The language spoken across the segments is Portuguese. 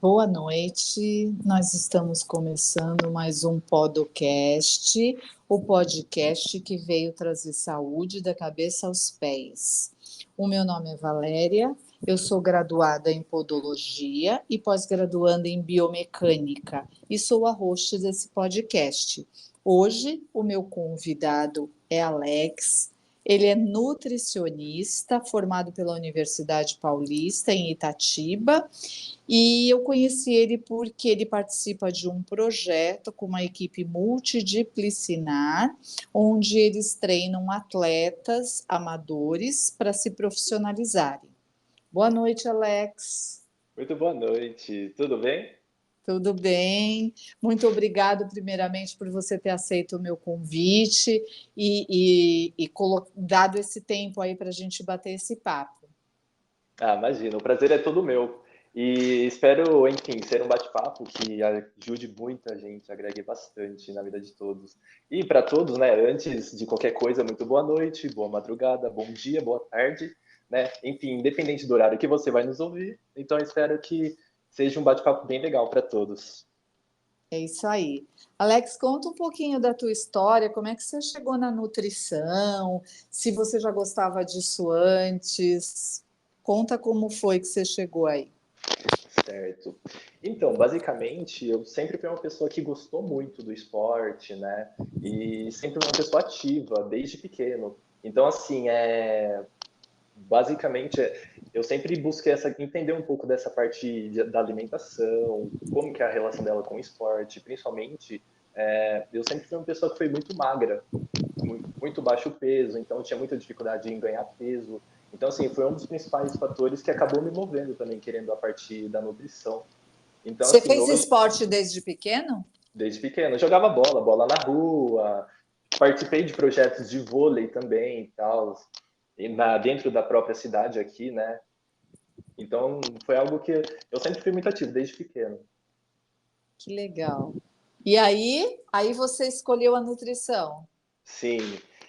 Boa noite, nós estamos começando mais um podcast, o podcast que veio trazer saúde da cabeça aos pés. O meu nome é Valéria, eu sou graduada em Podologia e pós-graduanda em Biomecânica e sou a host desse podcast. Hoje, o meu convidado é Alex. Ele é nutricionista, formado pela Universidade Paulista, em Itatiba, e eu conheci ele porque ele participa de um projeto com uma equipe multidisciplinar, onde eles treinam atletas amadores para se profissionalizarem. Boa noite, Alex. Muito boa noite, tudo bem? Tudo bem? Muito obrigado, primeiramente, por você ter aceito o meu convite e dado esse tempo aí para a gente bater esse papo. Imagina, o prazer é todo meu. E espero, enfim, ser um bate-papo que ajude muita gente, agregue bastante na vida de todos. E para todos, né, antes de qualquer coisa, muito boa noite, boa madrugada, bom dia, boa tarde, né? Enfim, independente do horário que você vai nos ouvir. Então, espero que seja um bate-papo bem legal para todos. É isso aí. Alex, conta um pouquinho da tua história, como é que você chegou na nutrição, se você já gostava disso antes. Conta como foi que você chegou aí. Certo. Então, basicamente, eu sempre fui uma pessoa que gostou muito do esporte, né? E sempre uma pessoa ativa, desde pequeno. Então, assim, basicamente, eu sempre busquei entender um pouco dessa parte da alimentação, como que é a relação dela com o esporte, principalmente, eu sempre fui uma pessoa que foi muito magra, muito baixo peso, então eu tinha muita dificuldade em ganhar peso. Então, assim, foi um dos principais fatores que acabou me movendo também, querendo a partir da nutrição. Então, Você assim, fez hoje, esporte desde pequeno? desde pequeno, eu jogava bola na rua, participei de projetos de vôlei também e tal, dentro da própria cidade aqui, né? Então, foi algo que eu sempre fui muito ativo, desde pequeno. Que legal. E aí você escolheu a nutrição. Sim,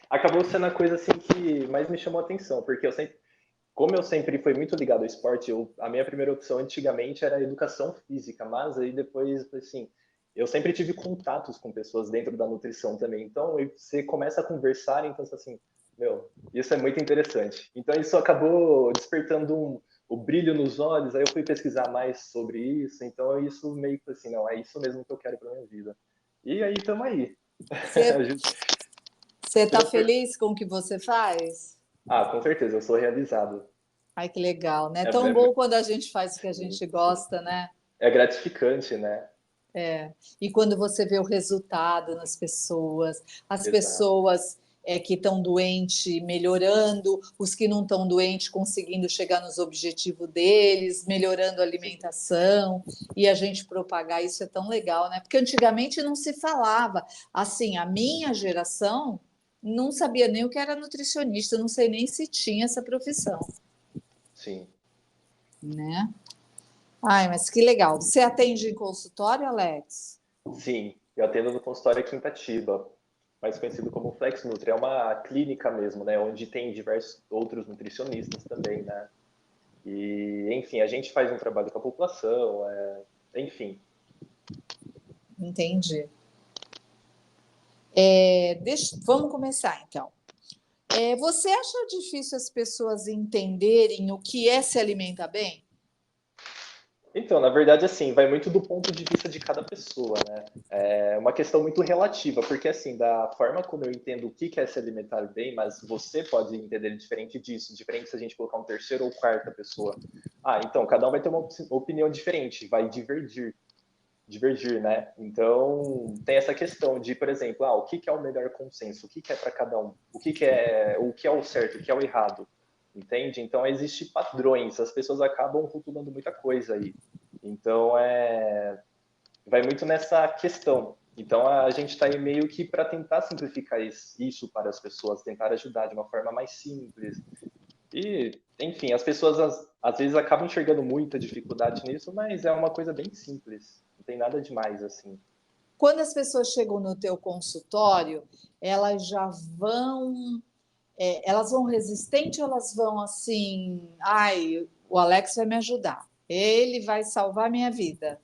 acabou sendo a coisa assim que mais me chamou a atenção, porque como eu sempre fui muito ligado ao esporte, a minha primeira opção antigamente era a educação física, mas aí depois, assim, eu sempre tive contatos com pessoas dentro da nutrição também. Então, você começa a conversar, então, assim, meu, isso é muito interessante. Então, isso acabou despertando o brilho nos olhos, aí eu fui pesquisar mais sobre isso, então isso meio que assim, não, é isso mesmo que eu quero para minha vida. E aí, estamos aí. Você está feliz com o que você faz? Com certeza, eu sou realizado. Ai, que legal, né? É É, tão é, bom quando a gente faz o que a sim, gente sim. gosta, né? É gratificante, né? E quando você vê o resultado nas pessoas, as Exato. pessoas que estão doentes melhorando, os que não estão doentes conseguindo chegar nos objetivos deles, melhorando a Sim, alimentação, e a gente propagar isso é tão legal, né? Porque antigamente não se falava. Assim, a minha geração não sabia nem o que era nutricionista, não sei nem se tinha essa profissão, sim. né? Ai, mas que legal. Você atende em consultório, Alex? Sim, eu atendo no consultório aqui em Itatiba, mais conhecido como Flex Nutri. É uma clínica mesmo, né? Onde tem diversos outros nutricionistas também, né? E, enfim, a gente faz um trabalho com a população, enfim. Entendi. Vamos começar então. Você acha difícil as pessoas entenderem o que é se alimentar bem? Então, na verdade, assim, vai muito do ponto de vista de cada pessoa, né? É uma questão muito relativa, porque, assim, da forma como eu entendo o que é se alimentar bem, mas você pode entender diferente disso, diferente se a gente colocar um terceiro ou quarta pessoa. Então, cada um vai ter uma opinião diferente, vai divergir, né? Então, tem essa questão de, por exemplo, o que é o melhor consenso? O que é para cada um? O que é o certo? O que é o errado? Entende? Então, existem padrões. As pessoas acabam rotulando muita coisa aí. Então, vai muito nessa questão. Então, a gente está aí meio que para tentar simplificar isso para as pessoas, tentar ajudar de uma forma mais simples. E, enfim, as pessoas às vezes acabam enxergando muita dificuldade nisso, mas é uma coisa bem simples. Não tem nada demais assim. Quando as pessoas chegam no teu consultório, elas já elas vão resistente ou elas vão assim, ai, o Alex vai me ajudar? Ele vai salvar minha vida.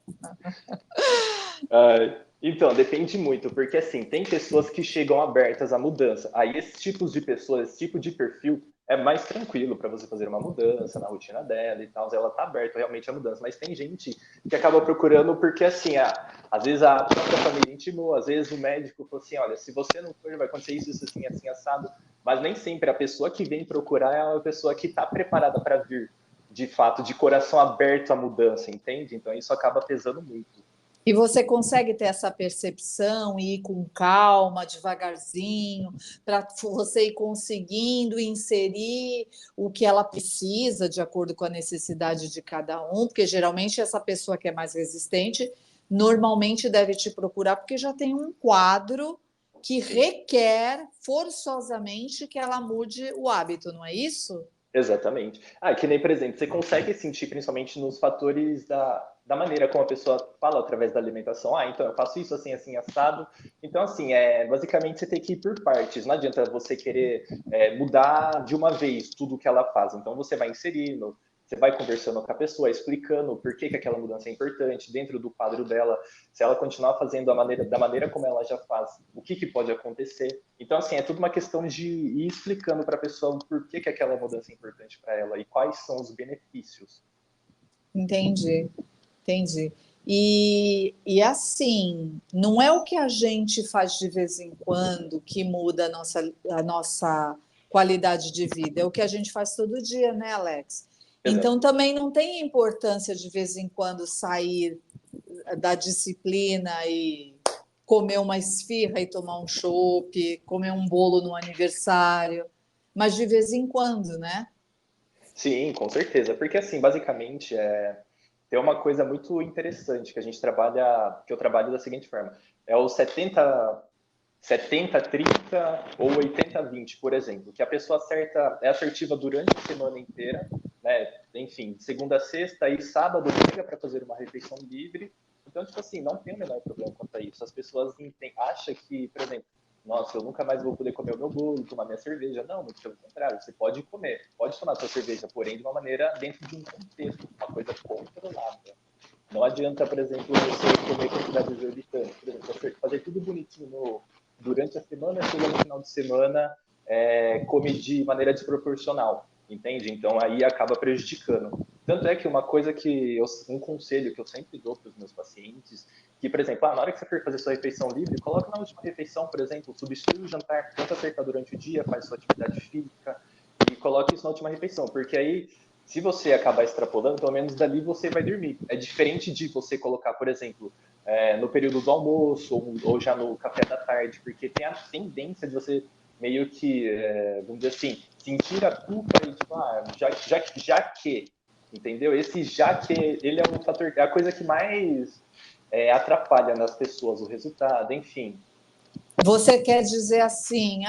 Então, depende muito, porque assim, tem pessoas que chegam abertas à mudança. Aí, esses tipos de pessoas, esse tipo de perfil, é mais tranquilo para você fazer uma mudança na rotina dela e tal. Ela tá aberta realmente à mudança. Mas tem gente que acaba procurando porque, assim, às vezes a própria família intimou, às vezes o médico falou assim: olha, se você não for, vai acontecer isso, assim, assim, assado. Mas nem sempre a pessoa que vem procurar é uma pessoa que está preparada para vir, de fato, de coração aberto à mudança, entende? Então, isso acaba pesando muito. E você consegue ter essa percepção e ir com calma, devagarzinho, para você ir conseguindo inserir o que ela precisa de acordo com a necessidade de cada um, porque geralmente essa pessoa que é mais resistente normalmente deve te procurar porque já tem um quadro que Sim. requer forçosamente que ela mude o hábito, não é isso? Exatamente. Que nem, por exemplo, você consegue sentir principalmente nos fatores da maneira como a pessoa fala através da alimentação. Então eu faço isso assim, assim, assado. Então, assim, basicamente você tem que ir por partes. Não adianta você querer mudar de uma vez tudo o que ela faz. Então você vai inserindo, você vai conversando com a pessoa, explicando por que aquela mudança é importante dentro do quadro dela. Se ela continuar fazendo da maneira como ela já faz, o que pode acontecer. Então, assim, é tudo uma questão de ir explicando para a pessoa por que aquela mudança é importante para ela e quais são os benefícios. Entendi. Entendi. E assim, não é o que a gente faz de vez em quando que muda a nossa qualidade de vida, é o que a gente faz todo dia, né, Alex? Então Exato. também não tem importância de vez em quando sair da disciplina e comer uma esfirra e tomar um chopp, comer um bolo no aniversário, mas de vez em quando, né? Sim, com certeza. Porque, assim, basicamente, tem uma coisa muito interessante que a gente trabalha, que eu trabalho da seguinte forma. É o 70-30 ou 80-20, por exemplo, que a pessoa é assertiva durante a semana inteira, né? Enfim, de segunda a sexta e sábado chega para fazer uma refeição livre. Então, tipo assim, não tem o menor problema quanto a isso. As pessoas acham que, por exemplo, nossa, eu nunca mais vou poder comer o meu bolo, tomar minha cerveja. Não, muito pelo contrário, você pode comer, pode tomar sua cerveja, porém de uma maneira dentro de um contexto, uma coisa controlada. Não adianta, por exemplo, você comer quantidades exorbitantes. Por exemplo, você fazer tudo bonitinho durante a semana, chega no final de semana, come de maneira desproporcional, entende? Então aí acaba prejudicando. Tanto é que um conselho que eu sempre dou para os meus pacientes, que, por exemplo, na hora que você for fazer sua refeição livre, coloca na última refeição, por exemplo, substitui o jantar, tenta acertar durante o dia, faz sua atividade física e coloque isso na última refeição, porque aí se você acabar extrapolando, pelo menos dali você vai dormir. É diferente de você colocar, por exemplo, no período do almoço ou já no café da tarde, porque tem a tendência de você meio que, vamos dizer assim, sentir a culpa e tipo, já que, entendeu? Esse já que, ele é um fator, é a coisa que mais atrapalha nas pessoas, o resultado, enfim. Você quer dizer assim,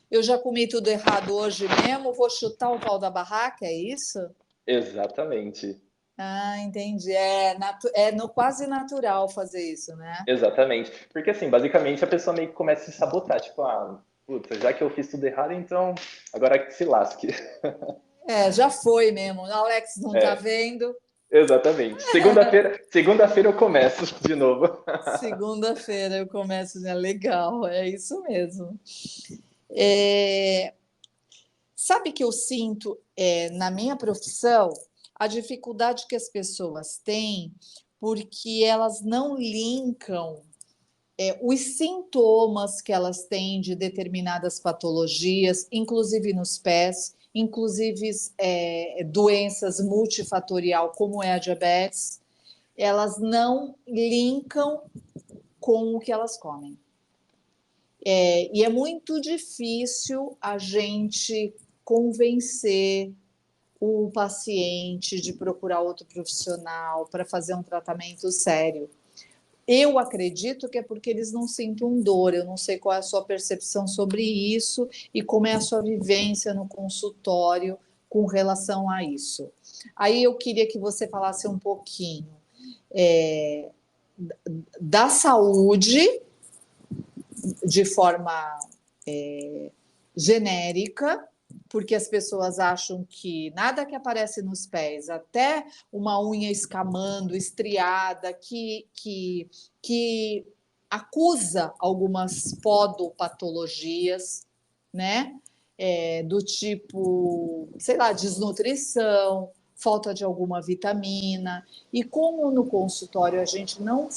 eu já comi tudo errado hoje mesmo, vou chutar o pau da barraca, é isso? Exatamente. Ah, entendi. É quase natural fazer isso, né? Exatamente. Porque, assim, basicamente a pessoa meio que começa a se sabotar. Tipo, puta, já que eu fiz tudo errado, então agora que se lasque. Já foi mesmo. O Alex não tá É, vendo. exatamente. Segunda-feira eu começo de novo. Segunda-feira eu começo, né? Legal, é isso mesmo. É, sabe que eu sinto na minha profissão a dificuldade que as pessoas têm porque elas não linkam os sintomas que elas têm de determinadas patologias, inclusive nos pés, inclusive doenças multifatorial, como é a diabetes, elas não linkam com o que elas comem. E é muito difícil a gente convencer o paciente de procurar outro profissional para fazer um tratamento sério. Eu acredito que é porque eles não sentem dor. Eu não sei qual é a sua percepção sobre isso e como é a sua vivência no consultório com relação a isso. Aí eu queria que você falasse um pouquinho é, da saúde de forma genérica porque as pessoas acham que nada que aparece nos pés, até uma unha escamando, estriada, que acusa algumas podopatologias, né? Do tipo, sei lá, desnutrição, falta de alguma vitamina. E como no consultório a gente não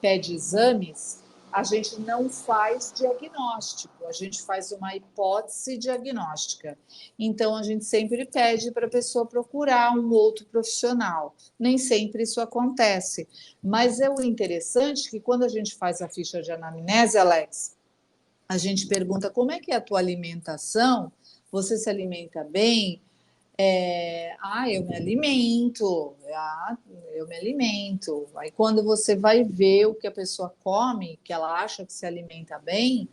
pede exames, a gente não faz diagnóstico, a gente faz uma hipótese diagnóstica. Então, a gente sempre pede para a pessoa procurar um outro profissional. Nem sempre isso acontece. Mas é o interessante que quando a gente faz a ficha de anamnese, Alex, a gente pergunta como é que é a tua alimentação, você se alimenta bem? Eu me alimento, eu me alimento. Aí quando você vai ver o que a pessoa come, que ela acha que se alimenta bem,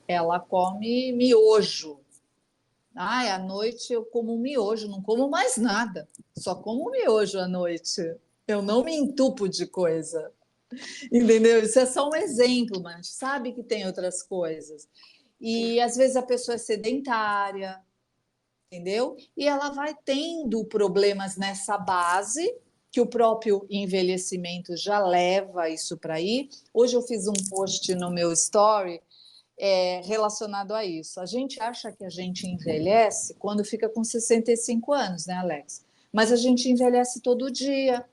ela come miojo. À noite eu como miojo, não como mais nada, só como miojo à noite. Eu não me entupo de coisa, entendeu? Isso é só um exemplo, mas a gente sabe que tem outras coisas. E às vezes a pessoa é sedentária, entendeu? E ela vai tendo problemas nessa base, que o próprio envelhecimento já leva isso para aí. Hoje eu fiz um post no meu story relacionado a isso. A gente acha que a gente envelhece quando fica com 65 anos, né, Alex? Mas a gente envelhece todo dia,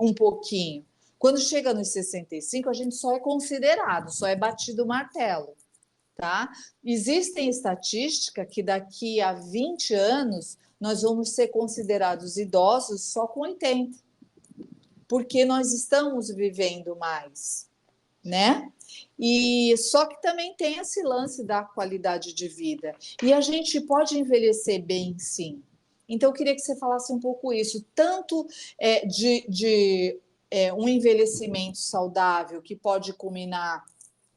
um pouquinho. Quando chega nos 65, a gente só é considerado, só é batido o martelo. Tá? Existem estatísticas que daqui a 20 anos nós vamos ser considerados idosos só com 80, porque nós estamos vivendo mais, né? E só que também tem esse lance da qualidade de vida. E a gente pode envelhecer bem, sim. Então, eu queria que você falasse um pouco isso, tanto de um envelhecimento saudável que pode culminar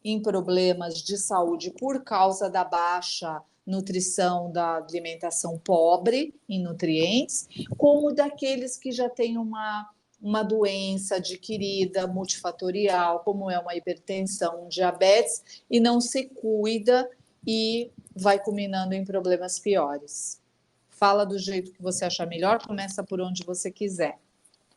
em problemas de saúde por causa da baixa nutrição, da alimentação pobre em nutrientes, como daqueles que já têm uma doença adquirida multifatorial, como é uma hipertensão, um diabetes, e não se cuida e vai culminando em problemas piores. Fala do jeito que você achar melhor, começa por onde você quiser.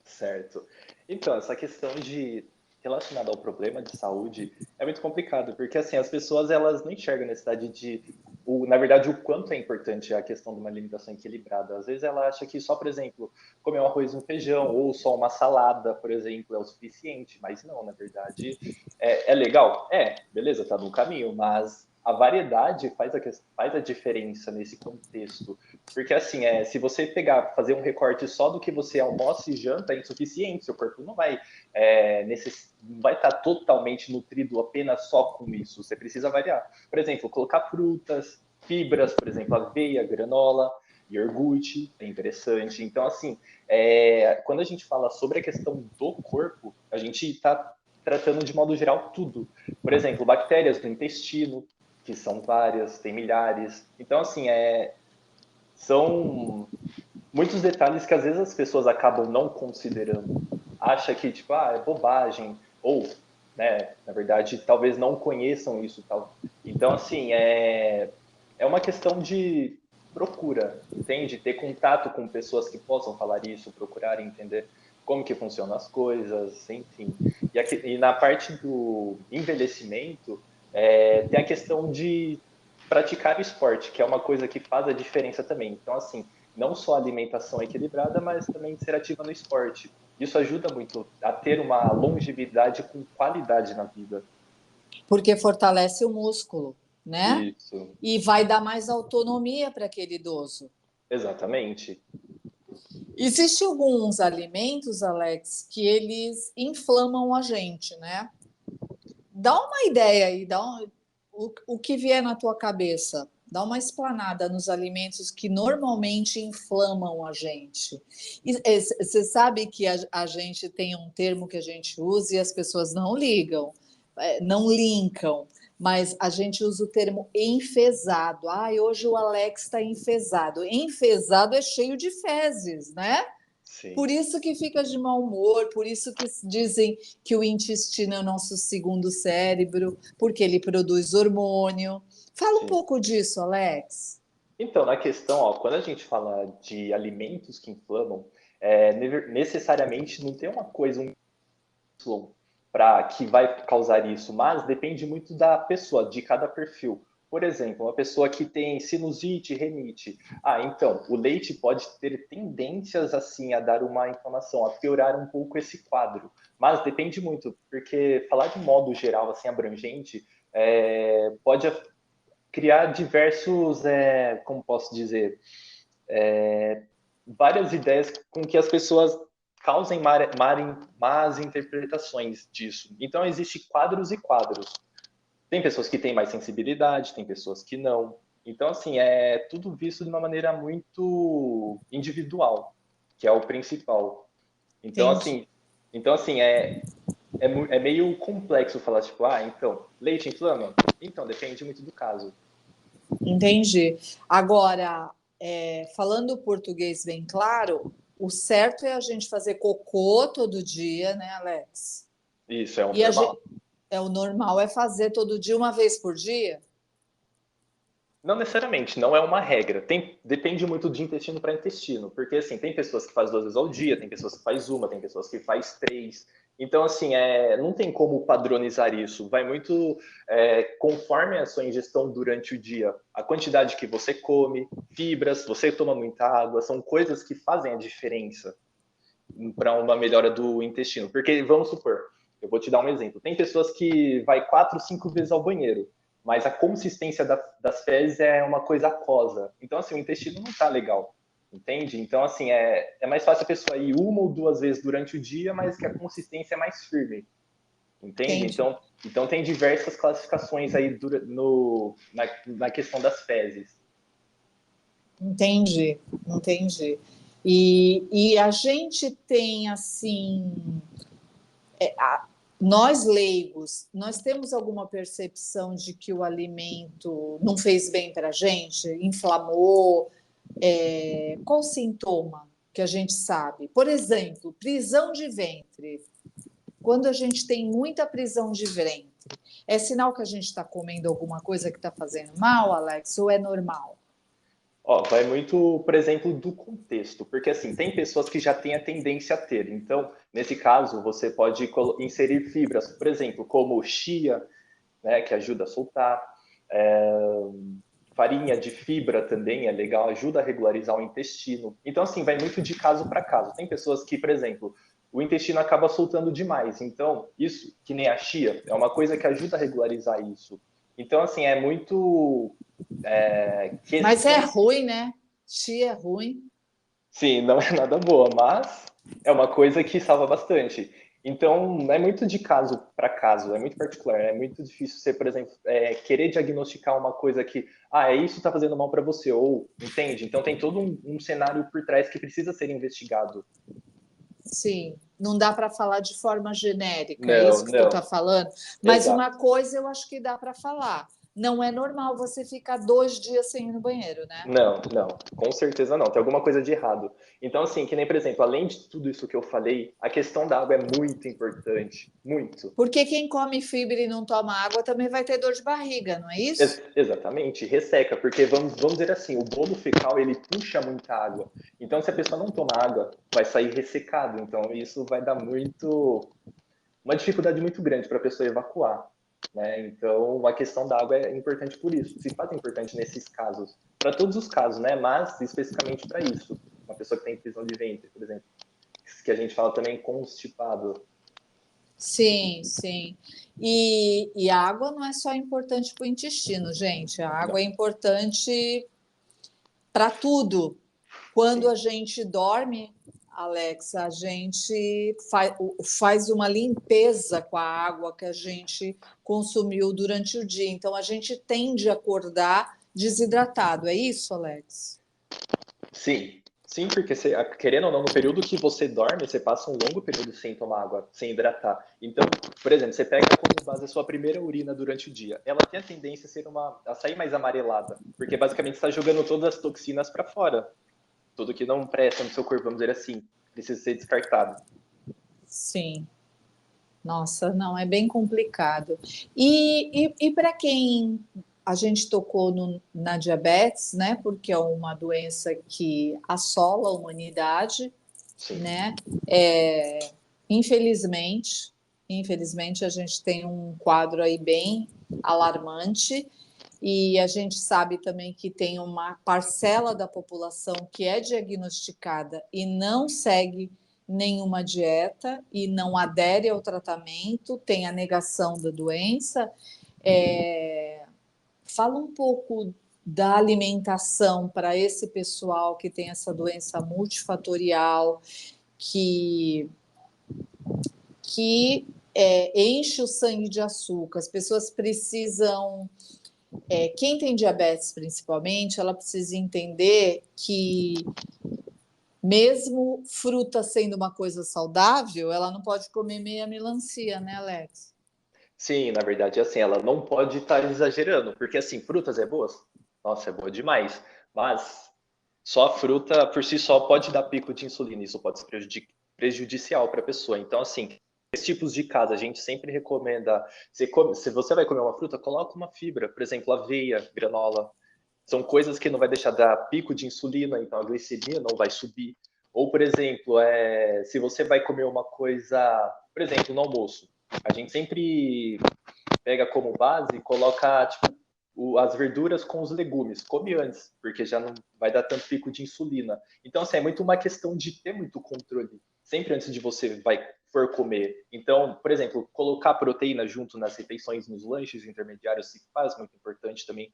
Certo. Então, essa questão de relacionada ao problema de saúde é muito complicado, porque assim, as pessoas elas não enxergam a necessidade na verdade, o quanto é importante a questão de uma alimentação equilibrada. Às vezes ela acha que só, por exemplo, comer um arroz e um feijão ou só uma salada, por exemplo, é o suficiente, mas não, na verdade, é legal? Beleza, tá no caminho, mas a variedade faz a diferença nesse contexto. Porque assim, se você fazer um recorte só do que você almoça e janta, é insuficiente. Seu corpo não vai estar totalmente nutrido apenas só com isso. Você precisa variar. Por exemplo, colocar frutas, fibras, por exemplo, aveia, granola, iogurte, é interessante. Então, assim, quando a gente fala sobre a questão do corpo, a gente está tratando de modo geral tudo. Por exemplo, bactérias do intestino, que são várias, tem milhares. Então, assim, são muitos detalhes que às vezes as pessoas acabam não considerando. Acha que, tipo, é bobagem, ou, né, na verdade, talvez não conheçam isso. Tal. Então, assim, é uma questão de procura, entende? Ter contato com pessoas que possam falar isso, procurar entender como que funcionam as coisas, enfim. E na parte do envelhecimento, tem a questão de praticar o esporte, que é uma coisa que faz a diferença também. Então, assim, não só a alimentação equilibrada, mas também ser ativa no esporte. Isso ajuda muito a ter uma longevidade com qualidade na vida. Porque fortalece o músculo, né? Isso, E vai dar mais autonomia para aquele idoso. exatamente. Existem alguns alimentos, Alex, que eles inflamam a gente, né? Dá uma ideia aí, o que vier na tua cabeça. Dá uma explanada nos alimentos que normalmente inflamam a gente. Você sabe que a gente tem um termo que a gente usa e as pessoas não ligam, não linkam, mas a gente usa o termo enfesado. Hoje o Alex está enfesado. Enfesado é cheio de fezes, né? Sim, Por isso que fica de mau humor, por isso que dizem que o intestino é o nosso segundo cérebro, porque ele produz hormônio. Fala um sim. pouco disso, Alex. Então, na questão, ó, quando a gente fala de alimentos que inflamam, necessariamente não tem uma coisa, para que vai causar isso, mas depende muito da pessoa, de cada perfil. Por exemplo, uma pessoa que tem sinusite, renite. Ah, então, o leite pode ter tendências assim a dar uma inflamação, a piorar um pouco esse quadro. Mas depende muito, porque falar de modo geral, assim, abrangente, pode criar diversos, como posso dizer, várias ideias com que as pessoas causem más interpretações disso. Então, existe quadros e quadros. Tem pessoas que têm mais sensibilidade, tem pessoas que não. Então, assim, é tudo visto de uma maneira muito individual, que é o principal. Então, Entendi. assim, então, assim, é meio complexo falar, tipo, ah, então, leite inflama? Então, depende muito do caso. Entendi. Agora, falando português bem claro, o certo é a gente fazer cocô todo dia, né, Alex? Isso é o E normal. o normal é fazer todo dia, uma vez por dia? Não necessariamente, não é uma regra. Depende muito de intestino para intestino, porque assim, tem pessoas que fazem 2 vezes ao dia, tem pessoas que faz uma, tem pessoas que faz 3. Então, assim, não tem como padronizar isso. Vai muito conforme a sua ingestão durante o dia. A quantidade que você come, fibras, você toma muita água, são coisas que fazem a diferença para uma melhora do intestino. Porque, vamos supor, eu vou te dar um exemplo. Tem pessoas que vai 4, 5 vezes ao banheiro, mas a consistência das fezes é uma coisa aquosa. Então, assim, o intestino não está legal, entende? Então, assim, é mais fácil a pessoa ir 1 ou 2 vezes durante o dia, mas que a consistência é mais firme, entende? Entendi. Então tem diversas classificações aí na questão das fezes. Entendi, entendi. E a gente tem assim, nós leigos, nós temos alguma percepção de que o alimento não fez bem para a gente, inflamou? Qual sintoma que a gente sabe? Por exemplo, prisão de ventre. Quando a gente tem muita prisão de ventre, é sinal que a gente está comendo alguma coisa que está fazendo mal, Alex, ou é normal? Ó, vai muito, por exemplo, do contexto, porque assim, tem pessoas que já têm a tendência a ter. Então, nesse caso, você pode inserir fibras, por exemplo, como chia, né, que ajuda a soltar, é, farinha de fibra também é legal, ajuda a regularizar o intestino. Então, assim, vai muito de caso para caso. Tem pessoas que, por exemplo, o intestino acaba soltando demais. Então, isso, que nem a chia, é uma coisa que ajuda a regularizar isso. Então, assim, é muito Mas é questões. ruim, né? Chia é ruim. Sim, não é nada boa, mas é uma coisa que salva bastante. Então, é muito de caso para caso, é muito particular, é muito difícil você, por exemplo, querer diagnosticar uma coisa que, é isso está fazendo mal para você, ou, entende? Então, tem todo um cenário por trás que precisa ser investigado. Sim, não dá para falar de forma genérica, é Não, isso que tu está não, falando. Mas exato. uma coisa eu acho que dá para falar. Não é normal você ficar 2 dias sem ir no banheiro, né? Não, não, com certeza não. Tem alguma coisa de errado. Então, assim, que nem, por exemplo, além de tudo isso que eu falei, a questão da água é muito importante. Muito. Porque quem come fibra e não toma água também vai ter dor de barriga, não é isso? Exatamente, resseca, porque vamos dizer assim, o bolo fecal ele puxa muita água. Então, se a pessoa não toma água, vai sair ressecado. Então, isso vai dar uma dificuldade muito grande para a pessoa evacuar. Né? Então, a questão da água é importante por isso. Se faz importante nesses casos, para todos os casos, né? Mas especificamente para isso. Uma pessoa que tem prisão de ventre, por exemplo, que a gente fala também constipado. Sim, sim. E a água não é só importante para o intestino, gente. A Não, água é importante para tudo. Quando sim. a gente dorme, Alex, a gente faz uma limpeza com a água que a gente consumiu durante o dia. Então, a gente tende a acordar desidratado. É isso, Alex? Sim, sim, porque você, querendo ou não, no período que você dorme, você passa um longo período sem tomar água, sem hidratar. Então, por exemplo, você pega como base a sua primeira urina durante o dia. Ela tem a tendência a sair mais amarelada, porque basicamente está jogando todas as toxinas para fora. Tudo que não presta no seu corpo, vamos dizer assim, precisa ser descartado. Sim. Nossa, não, é bem complicado. E para quem a gente tocou na diabetes, né? Porque é uma doença que assola a humanidade, Sim. né? Infelizmente, infelizmente a gente tem um quadro aí bem alarmante e a gente sabe também que tem uma parcela da população que é diagnosticada e não segue nenhuma dieta e não adere ao tratamento, tem a negação da doença. Fala um pouco da alimentação para esse pessoal que tem essa doença multifatorial, que enche o sangue de açúcar. As pessoas precisam, quem tem diabetes principalmente, ela precisa entender que mesmo fruta sendo uma coisa saudável, ela não pode comer meia melancia, né, Alex? Sim, na verdade, assim, ela não pode estar exagerando, porque assim, frutas é boas? Nossa, é boa demais. Mas só a fruta por si só pode dar pico de insulina, isso pode ser prejudicial para a pessoa. Então, assim, esses tipos de casos a gente sempre recomenda, se você vai comer uma fruta, coloca uma fibra, por exemplo, aveia, granola. São coisas que não vai deixar dar pico de insulina, então a glicemia não vai subir. Ou, por exemplo, se você vai comer uma coisa, por exemplo, no almoço, a gente sempre pega como base e coloca tipo, as verduras com os legumes. Come antes, porque já não vai dar tanto pico de insulina. Então, assim, é muito uma questão de ter muito controle, sempre antes de você for comer. Então, por exemplo, colocar proteína junto nas refeições, nos lanches intermediários se faz muito importante também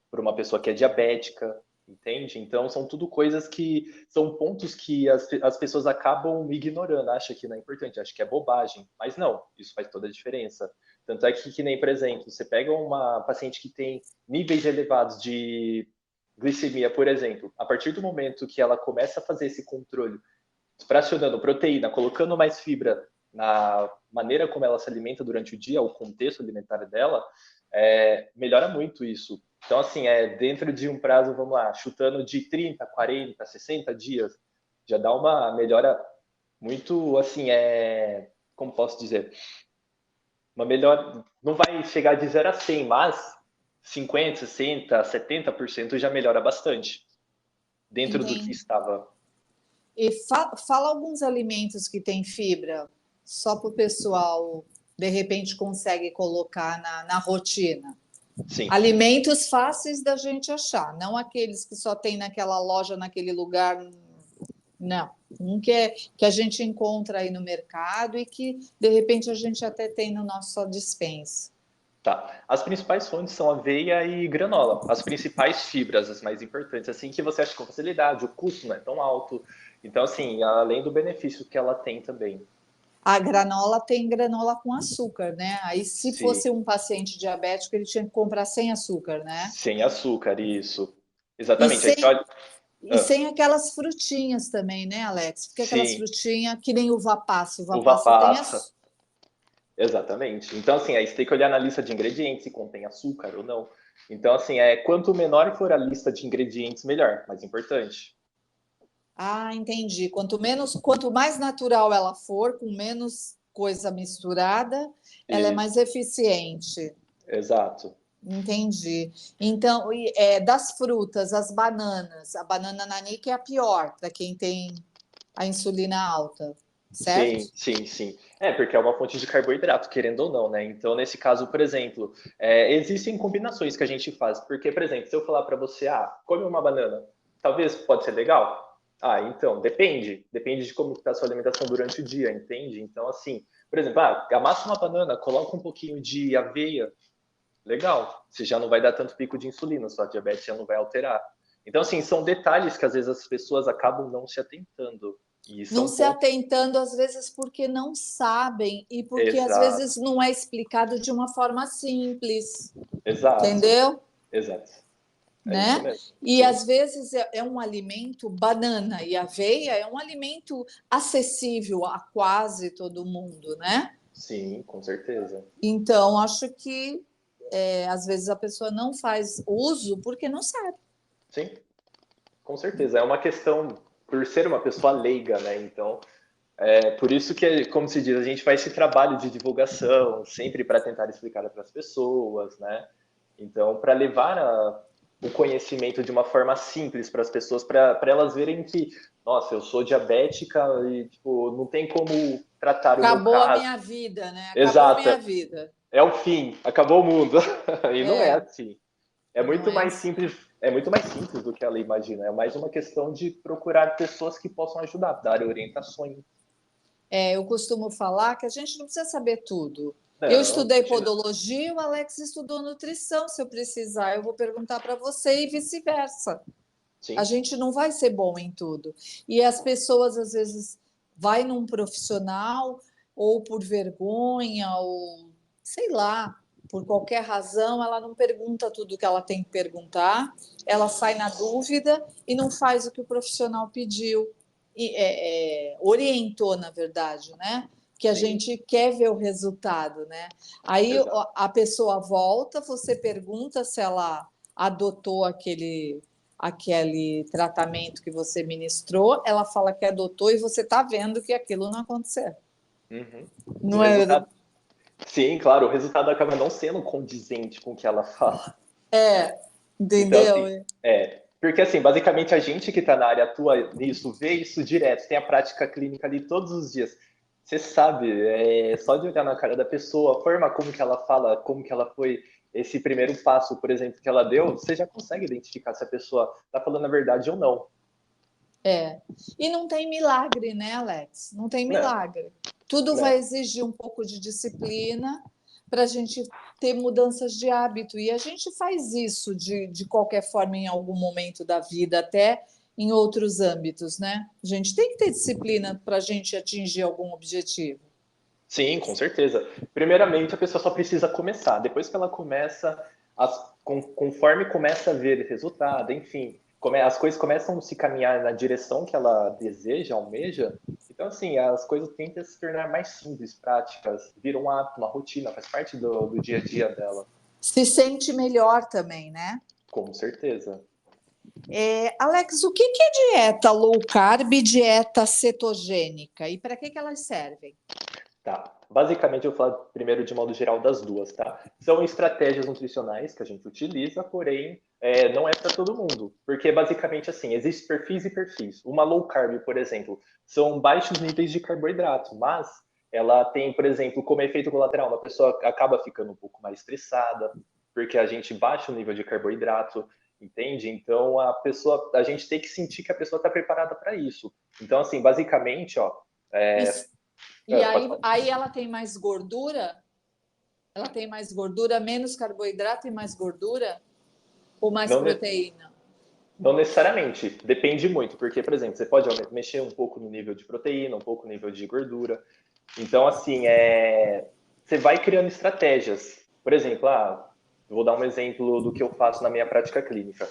para uma pessoa que é diabética, entende? Então, são tudo coisas que são pontos que as pessoas acabam ignorando, acha que não é importante, acha que é bobagem, mas não, isso faz toda a diferença. Tanto é que nem, por exemplo, você pega uma paciente que tem níveis elevados de glicemia, por exemplo, a partir do momento que ela começa a fazer esse controle, fracionando proteína, colocando mais fibra na maneira como ela se alimenta durante o dia, o contexto alimentar dela, melhora muito isso. Então, assim, dentro de um prazo, vamos lá, chutando de 30, 40, 60 dias, já dá uma melhora muito, assim, como posso dizer? Uma melhor, não vai chegar de 0 a 100, mas 50, 60, 70% já melhora bastante dentro do que Entendi. estava. E fala alguns alimentos que têm fibra, só para o pessoal, de repente, consegue colocar na rotina. Sim. Alimentos fáceis da gente achar, não aqueles que só tem naquela loja, naquele lugar. Não. Um que a gente encontra aí no mercado e que, de repente, a gente até tem no nosso dispensa. Tá. As principais fontes são aveia e granola. As principais fibras, as mais importantes, assim, que você acha com facilidade, o custo não é tão alto. Então, assim, além do benefício que ela tem também. A granola tem granola com açúcar, né? Aí, se Sim, fosse um paciente diabético, ele tinha que comprar sem açúcar, né? sem açúcar, isso. E Exatamente. Aí você sem, olha. e Ah, sem aquelas frutinhas também, né, Alex? Porque aquelas sim, frutinhas, que nem uva passa. Uva uva passa tem passa. açúcar. Exatamente. Então, assim, aí você tem que olhar na lista de ingredientes se contém açúcar ou não. Então, assim, quanto menor for a lista de ingredientes, melhor, mais importante. Ah, entendi. Quanto mais natural ela for, com menos coisa misturada, ela é mais Isso, eficiente. exato. Entendi. Então, das frutas, as bananas, a banana nanica é a pior para quem tem a insulina alta, Sim, certo? sim, sim. Porque é uma fonte de carboidrato, querendo ou não, né? Então, nesse caso, por exemplo, existem combinações que a gente faz. Porque, por exemplo, se eu falar para você, come uma banana, talvez pode ser legal? Então, depende. Depende de como está a sua alimentação durante o dia, entende? Então, assim, por exemplo, amassa uma banana, coloca um pouquinho de aveia, legal. Você já não vai dar tanto pico de insulina, sua diabetes já não vai alterar. Então, assim, são detalhes que às vezes as pessoas acabam não se atentando. E Não são se pontos. atentando, às vezes, porque não sabem e porque, às vezes, Exato. não é explicado de uma forma simples, Exato, entendeu? exato. É isso Né? mesmo. E Sim, às vezes é um alimento, banana e aveia é um alimento acessível a quase todo mundo, né? sim, com certeza. Então, acho que às vezes a pessoa não faz uso porque não sabe. Sim, com certeza. É uma questão, por ser uma pessoa leiga, né? Então, por isso que, como se diz, a gente faz esse trabalho de divulgação, sempre para tentar explicar para as pessoas, né? Então, para levar o conhecimento de uma forma simples para as pessoas, para elas verem que, nossa, eu sou diabética e tipo, não tem como tratar o meu Acabou a caso. minha vida, né? Acabou a Exato, minha vida. é o fim, acabou o mundo. E não é É, assim. e não é É muito mais simples do que ela imagina. É mais uma questão de procurar pessoas que possam ajudar, dar orientações. eu costumo falar que a gente não precisa saber tudo. Eu Não, estudei imagina. podologia, o Alex estudou nutrição. Se eu precisar, eu vou perguntar para você e vice-versa. A Sim. gente não vai ser bom em tudo. E as pessoas, às vezes, vai num profissional ou por vergonha ou sei lá, por qualquer razão, ela não pergunta tudo que ela tem que perguntar, ela sai na dúvida e não faz o que o profissional pediu, e, orientou, na verdade, né? Que a Sim, gente quer ver o resultado, né? Aí exato. a pessoa volta, você pergunta se ela adotou aquele tratamento que você ministrou, ela fala que adotou e você está vendo que aquilo não aconteceu. Uhum. O Não é? resultado, sim, claro, o resultado acaba não sendo condizente com o que ela fala. Então, assim, Entendeu? porque assim, basicamente a gente que está na área atua nisso, vê isso direto, tem a prática clínica ali todos os dias. Você sabe, só de olhar na cara da pessoa, a forma como que ela fala, como que ela foi, esse primeiro passo, por exemplo, que ela deu, você já consegue identificar se a pessoa está falando a verdade ou não. É. E não tem milagre, né, Alex? Não tem Não, milagre. Tudo vai não. exigir um pouco de disciplina para a gente ter mudanças de hábito. E a gente faz isso de qualquer forma em algum momento da vida, até em outros âmbitos, né? A gente tem que ter disciplina para a gente atingir algum objetivo. Sim, com certeza. Primeiramente, a pessoa só precisa começar. Depois que ela começa, conforme começa a ver resultado, enfim, as coisas começam a se caminhar na direção que ela deseja, almeja. Então, assim, as coisas tendem a se tornar mais simples, práticas, viram um hábito, uma rotina, faz parte do dia a dia dela. Se sente melhor também, né? Com certeza. Alex, o que é dieta low carb e dieta cetogênica? E para que elas servem? Tá. Basicamente, eu vou falar primeiro de modo geral das duas, tá? São estratégias nutricionais que a gente utiliza, porém, não é para todo mundo. Porque, basicamente, assim, existe perfis e perfis. Uma low carb, por exemplo, são baixos níveis de carboidrato, mas ela tem, por exemplo, como efeito colateral, uma pessoa acaba ficando um pouco mais estressada, porque a gente baixa o nível de carboidrato, entende? Então, a gente tem que sentir que a pessoa está preparada para isso. Então, assim, basicamente, ó, E, é, e pode aí, falar. aí ela tem mais gordura? Ela tem mais gordura, menos carboidrato e mais gordura? Ou mais Não, proteína? não necessariamente, depende muito, porque, por exemplo, você pode mexer um pouco no nível de proteína, um pouco no nível de gordura. Então, assim, você vai criando estratégias. Por exemplo, eu vou dar um exemplo do que eu faço na minha prática clínica.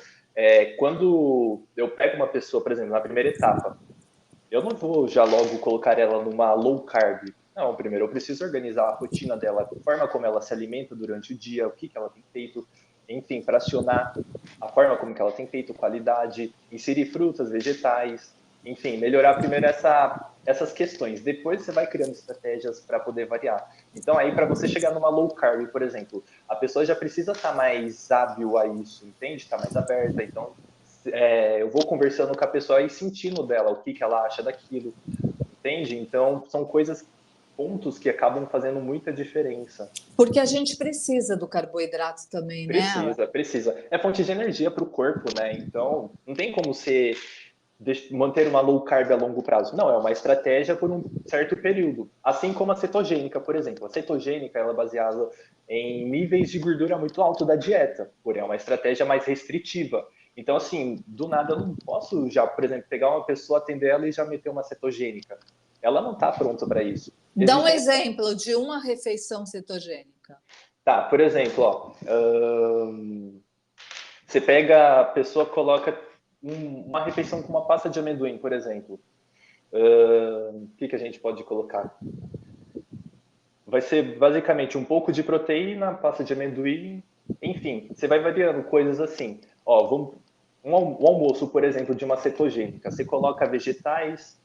Quando eu pego uma pessoa, por exemplo, na primeira etapa, eu não vou já logo colocar ela numa low carb. Não, primeiro eu preciso organizar a rotina dela, a forma como ela se alimenta durante o dia, o que ela tem feito, enfim, fracionar a forma como que ela tem feito, qualidade, inserir frutas, vegetais, enfim, melhorar primeiro essas questões. Depois você vai criando estratégias para poder variar. Então aí para você chegar numa low carb, por exemplo, a pessoa já precisa estar mais hábil a isso, entende? Estar mais aberta. Então eu vou conversando com a pessoa e sentindo dela o que ela acha daquilo, entende? Então, são coisas, pontos que acabam fazendo muita diferença. Porque a gente precisa do carboidrato também, né, Alex? Precisa, precisa. É fonte de energia para o corpo, né? Então, não tem como você manter uma low carb a longo prazo. Não, é uma estratégia por um certo período. Assim como a cetogênica, por exemplo. A cetogênica ela é baseada em níveis de gordura muito alto da dieta, porém é uma estratégia mais restritiva. Então, assim, do nada eu não posso já, por exemplo, pegar uma pessoa, atender ela e já meter uma cetogênica. Ela não está pronta para isso. Dá um Existem. exemplo de uma refeição cetogênica. Tá, por exemplo, ó, você pega a pessoa, coloca uma refeição com uma pasta de amendoim, por exemplo. O que a gente pode colocar? Vai ser basicamente um pouco de proteína, pasta de amendoim, enfim, você vai variando coisas assim. Ó, um almoço, por exemplo, de uma cetogênica, você coloca vegetais,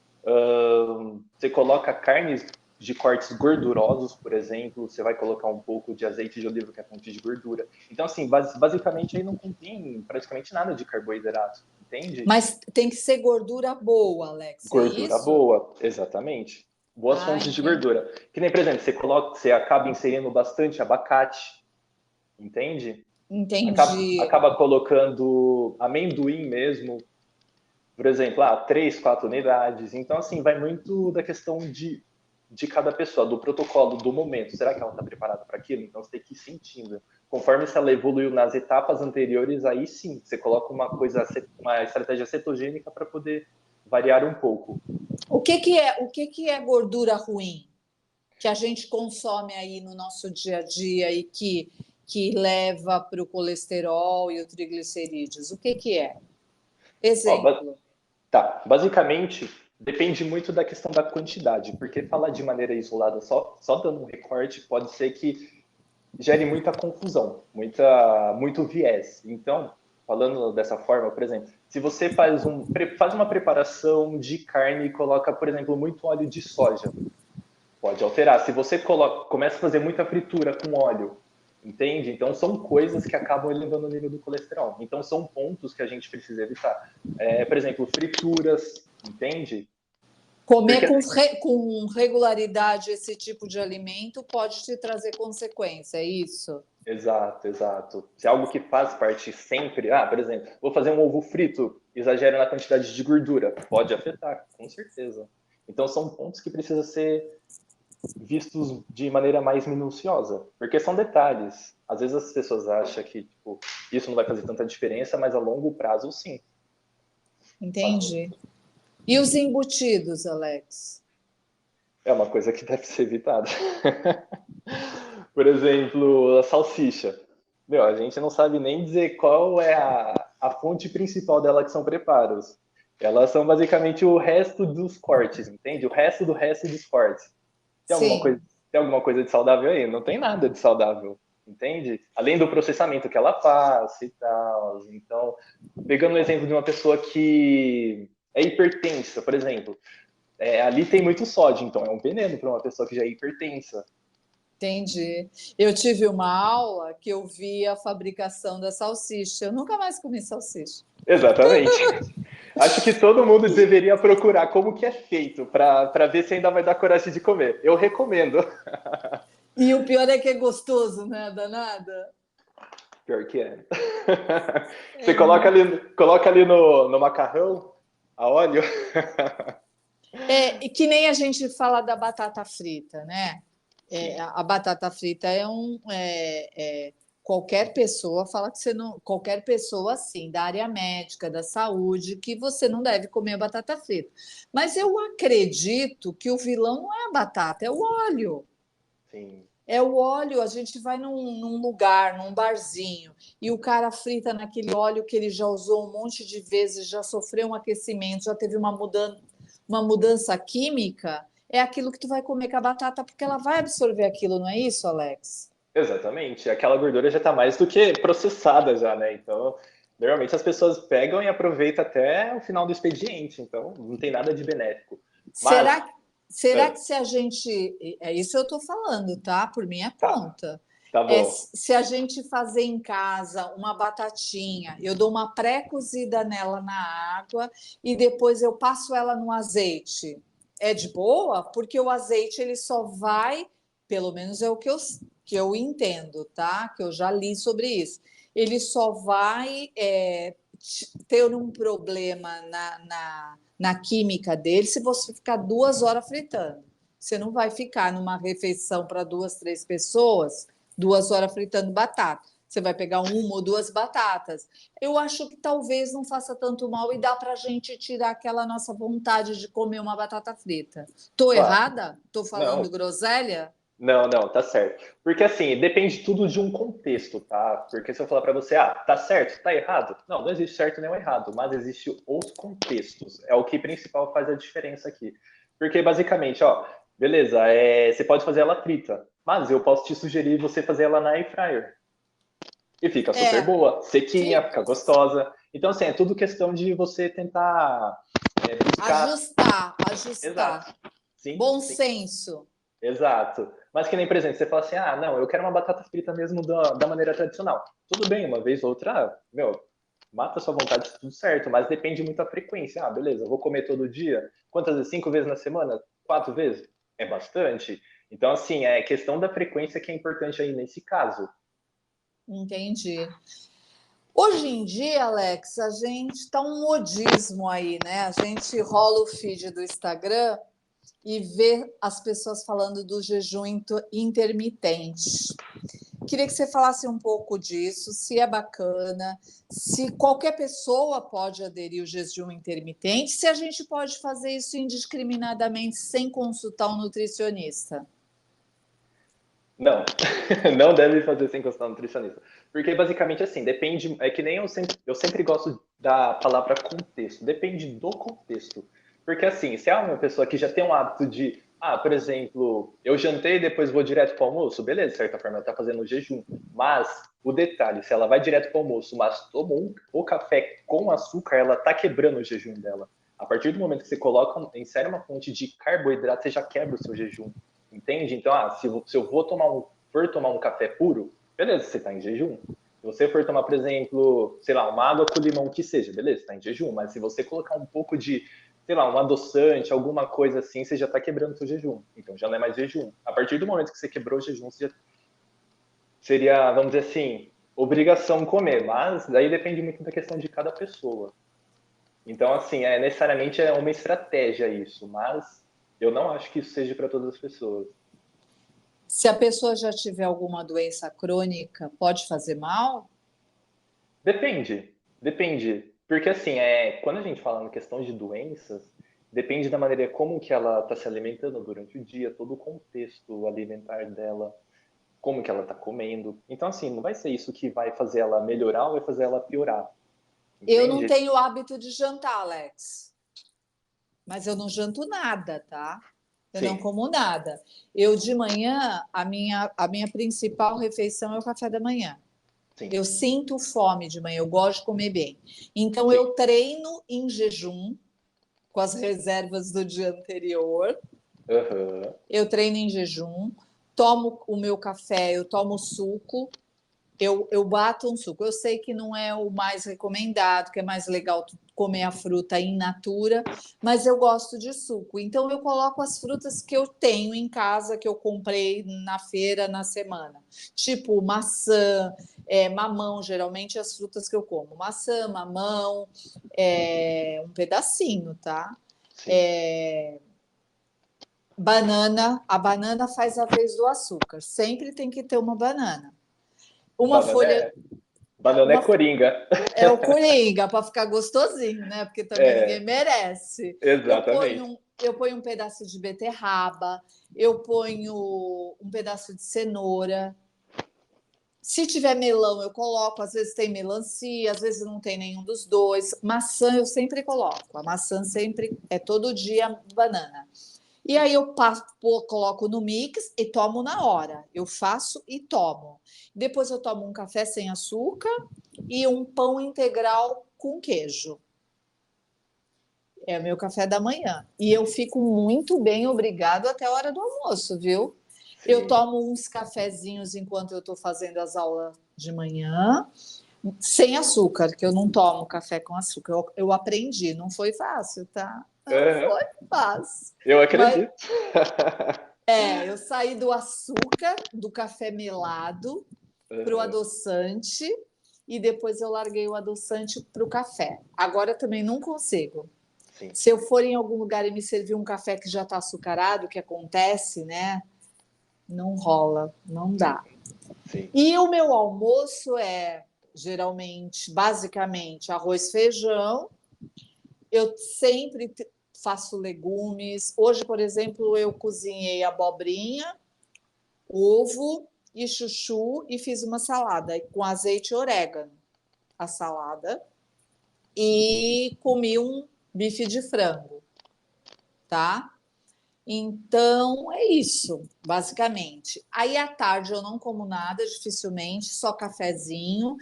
você coloca carnes, de cortes gordurosos, por exemplo, você vai colocar um pouco de azeite de oliva, que é fonte de gordura. Então, assim, basicamente aí não contém praticamente nada de carboidrato, entende? Mas tem que ser gordura boa, Alex, é Gordura isso? boa, exatamente. Boas Ah, fontes de entendi. gordura. Que nem, por exemplo, você acaba inserindo bastante abacate, entende? Entendi. Acaba colocando amendoim mesmo, por exemplo, 3, 4 unidades. Então, assim, vai muito da questão de cada pessoa, do protocolo, do momento. Será que ela está preparada para aquilo? Então, você tem que ir sentindo. Conforme se ela evoluiu nas etapas anteriores, aí sim, você coloca uma estratégia cetogênica para poder variar um pouco. O que que é gordura ruim que a gente consome aí no nosso dia a dia e que leva para o colesterol e o triglicerídeos? O que que é? Ó, Exemplo. tá, basicamente depende muito da questão da quantidade, porque falar de maneira isolada, só dando um recorte, pode ser que gere muita confusão, muito viés. Então, falando dessa forma, por exemplo, se você faz uma preparação de carne e coloca, por exemplo, muito óleo de soja, pode alterar. Se você começa a fazer muita fritura com óleo, entende? Então, são coisas que acabam elevando o nível do colesterol. Então, são pontos que a gente precisa evitar. Por exemplo, frituras, entende? Comer Porque com regularidade esse tipo de alimento pode te trazer consequência, é isso? exato, exato. Se é algo que faz parte sempre, por exemplo, vou fazer um ovo frito, exagero na quantidade de gordura, pode afetar, com certeza. Então são pontos que precisam ser vistos de maneira mais minuciosa, porque são detalhes. Às vezes as pessoas acham que tipo, isso não vai fazer tanta diferença, mas a longo prazo sim. Faz Entendi. E os embutidos, Alex? É uma coisa que deve ser evitada. Por exemplo, a salsicha. Meu, a gente não sabe nem dizer qual é a fonte principal dela, que são preparos. Elas são basicamente o resto dos cortes, entende? O resto do resto dos cortes. Tem alguma coisa, Sim. tem alguma coisa de saudável aí? Não tem nada de saudável, entende? Além do processamento que ela faz e tal. Então, pegando o exemplo de uma pessoa que é hipertensa, por exemplo, ali tem muito sódio, então é um veneno para uma pessoa que já é hipertensa. Entendi. Eu tive uma aula que eu vi a fabricação da salsicha. Eu nunca mais comi salsicha. Exatamente. Acho que todo mundo deveria procurar como que é feito para ver se ainda vai dar coragem de comer. Eu recomendo. E o pior é que é gostoso, né, danada? Pior que é. Você É, coloca ali no macarrão a óleo. e que nem a gente fala da batata frita, né? Sim, A batata frita qualquer pessoa fala que você não, qualquer pessoa assim da área médica, da saúde, que você não deve comer a batata frita. Mas eu acredito que o vilão não é a batata, é o óleo. sim. É o óleo, a gente vai num lugar, num barzinho, e o cara frita naquele óleo que ele já usou um monte de vezes, já sofreu um aquecimento, já teve uma mudança química, é aquilo que tu vai comer com a batata, porque ela vai absorver aquilo, não é isso, Alex? Exatamente. Aquela gordura já está mais do que processada já, né? Então, normalmente as pessoas pegam e aproveitam até o final do expediente. Então, não tem nada de benéfico. Mas, Será, será é, que se a gente. É isso que eu estou falando, tá? Por minha tá, conta. tá bom. Se a gente fazer em casa uma batatinha, eu dou uma pré-cozida nela na água e depois eu passo ela no azeite. É de boa? Porque o azeite ele só vai, pelo menos é o que eu entendo, tá? Que eu já li sobre isso. Ele só vai ter um problema na química dele se você ficar 2 horas fritando. Você não vai ficar numa refeição para 2, 3 pessoas, 2 horas fritando batata. Você vai pegar uma ou duas batatas. Eu acho que talvez não faça tanto mal e dá para a gente tirar aquela nossa vontade de comer uma batata frita. Estou Claro. errada? Estou falando Não, groselha? não, tá certo. Porque assim, depende tudo de um contexto, tá? Porque se eu falar para você, tá certo, tá errado? Não, não existe certo nem errado, mas existe os contextos. É o que principal faz a diferença aqui. Porque basicamente, beleza, você pode fazer ela frita, mas eu posso te sugerir você fazer ela na air fryer. E fica super É, boa, sequinha, fica. fica gostosa. Então, assim, é tudo questão de você tentar buscar. Ajustar, ajustar. Exato. Sim, Bom sim. senso. Exato. Mas que nem, por exemplo, você fala assim, ah, não, eu quero uma batata frita mesmo da maneira tradicional. Tudo bem, uma vez ou outra, meu, mata a sua vontade, tudo certo, mas depende muito da frequência. Ah, beleza, eu vou comer todo dia. Quantas vezes? 5 vezes na semana? 4 vezes? É bastante. Então, assim, é questão da frequência que é importante aí nesse caso. Entendi. Hoje em dia, Alex, a gente tá um modismo aí, né? A gente rola o feed do Instagram e vê as pessoas falando do jejum intermitente. Queria que você falasse um pouco disso, se é bacana, se qualquer pessoa pode aderir ao jejum intermitente, se a gente pode fazer isso indiscriminadamente sem consultar um nutricionista. Não, não deve fazer sem consultar um nutricionista. Porque basicamente assim, depende, é que nem eu sempre gosto da palavra contexto, depende do contexto. Porque assim, se é uma pessoa que já tem um hábito de, por exemplo, eu jantei e depois vou direto para o almoço, beleza, de certa forma ela está fazendo o jejum. Mas o detalhe, se ela vai direto para o almoço, mas toma o café com açúcar, ela está quebrando o jejum dela. A partir do momento que você coloca, insere uma fonte de carboidrato, você já quebra o seu jejum. Entende? Então, se eu for tomar um café puro, beleza, você está em jejum. Se você for tomar, por exemplo, sei lá, uma água com limão que seja, beleza, está em jejum. Mas se você colocar um pouco de, sei lá, um adoçante, alguma coisa assim, você já está quebrando o seu jejum. Então já não é mais jejum. A partir do momento que você quebrou o jejum, você já seria, vamos dizer assim, obrigação comer. Mas daí depende muito da questão de cada pessoa. Então, assim, necessariamente é uma estratégia isso, mas eu não acho que isso seja para todas as pessoas. Se a pessoa já tiver alguma doença crônica, pode fazer mal? Depende, depende. Porque assim, quando a gente fala na questão de doenças, depende da maneira como que ela está se alimentando durante o dia, todo o contexto alimentar dela, como que ela está comendo. Então, assim, não vai ser isso que vai fazer ela melhorar ou vai fazer ela piorar, Eu não entende? tenho hábito de jantar, Alex, mas eu não janto nada, tá? Eu não Sim, como nada. Eu de manhã, a minha principal refeição é o café da manhã. sim, Eu sinto fome de manhã, eu gosto de comer bem. Então sim. eu treino em jejum com as reservas do dia anterior. Aham, Eu treino em jejum, tomo o meu café, eu tomo suco, eu bato um suco. Eu sei que não é o mais recomendado, que é mais legal comer a fruta in natura, mas eu gosto de suco. Então eu coloco as frutas que eu tenho em casa, que eu comprei na feira na semana. Tipo maçã, mamão, geralmente as frutas que eu como. Maçã, mamão, um pedacinho, tá? sim. Banana, a banana faz a vez do açúcar. Sempre tem que ter uma banana. Uma Banana folha, é, banana é uma, coringa. é o coringa para ficar gostosinho, né? Porque também ninguém É, merece. exatamente. Eu ponho um pedaço de beterraba, eu ponho um pedaço de cenoura. Se tiver melão, eu coloco. Às vezes tem melancia, às vezes não tem nenhum dos dois. Maçã eu sempre coloco. A maçã sempre é todo dia banana. E aí eu coloco no mix e tomo na hora. Eu faço e tomo. Depois eu tomo um café sem açúcar e um pão integral com queijo. É o meu café da manhã. E eu fico muito bem, obrigado, até a hora do almoço, viu? Eu Sim. tomo uns cafezinhos enquanto eu estou fazendo as aulas de manhã, sem açúcar, que eu não tomo café com açúcar. Eu aprendi, não foi fácil, tá? Não Aham, foi fácil. eu Mas acredito. eu saí do açúcar, do café melado, para o Aham, adoçante, e depois eu larguei o adoçante para o café. Agora também não consigo. sim, Se eu for em algum lugar e me servir um café que já está açucarado, que acontece, né? Não rola, não dá. sim. E o meu almoço é geralmente, basicamente, arroz, feijão. Eu sempre faço legumes. Hoje, por exemplo, eu cozinhei abobrinha, ovo e chuchu e fiz uma salada com azeite e orégano. A salada. E comi um bife de frango, tá? Então é isso, basicamente. Aí à tarde eu não como nada, dificilmente, só cafezinho.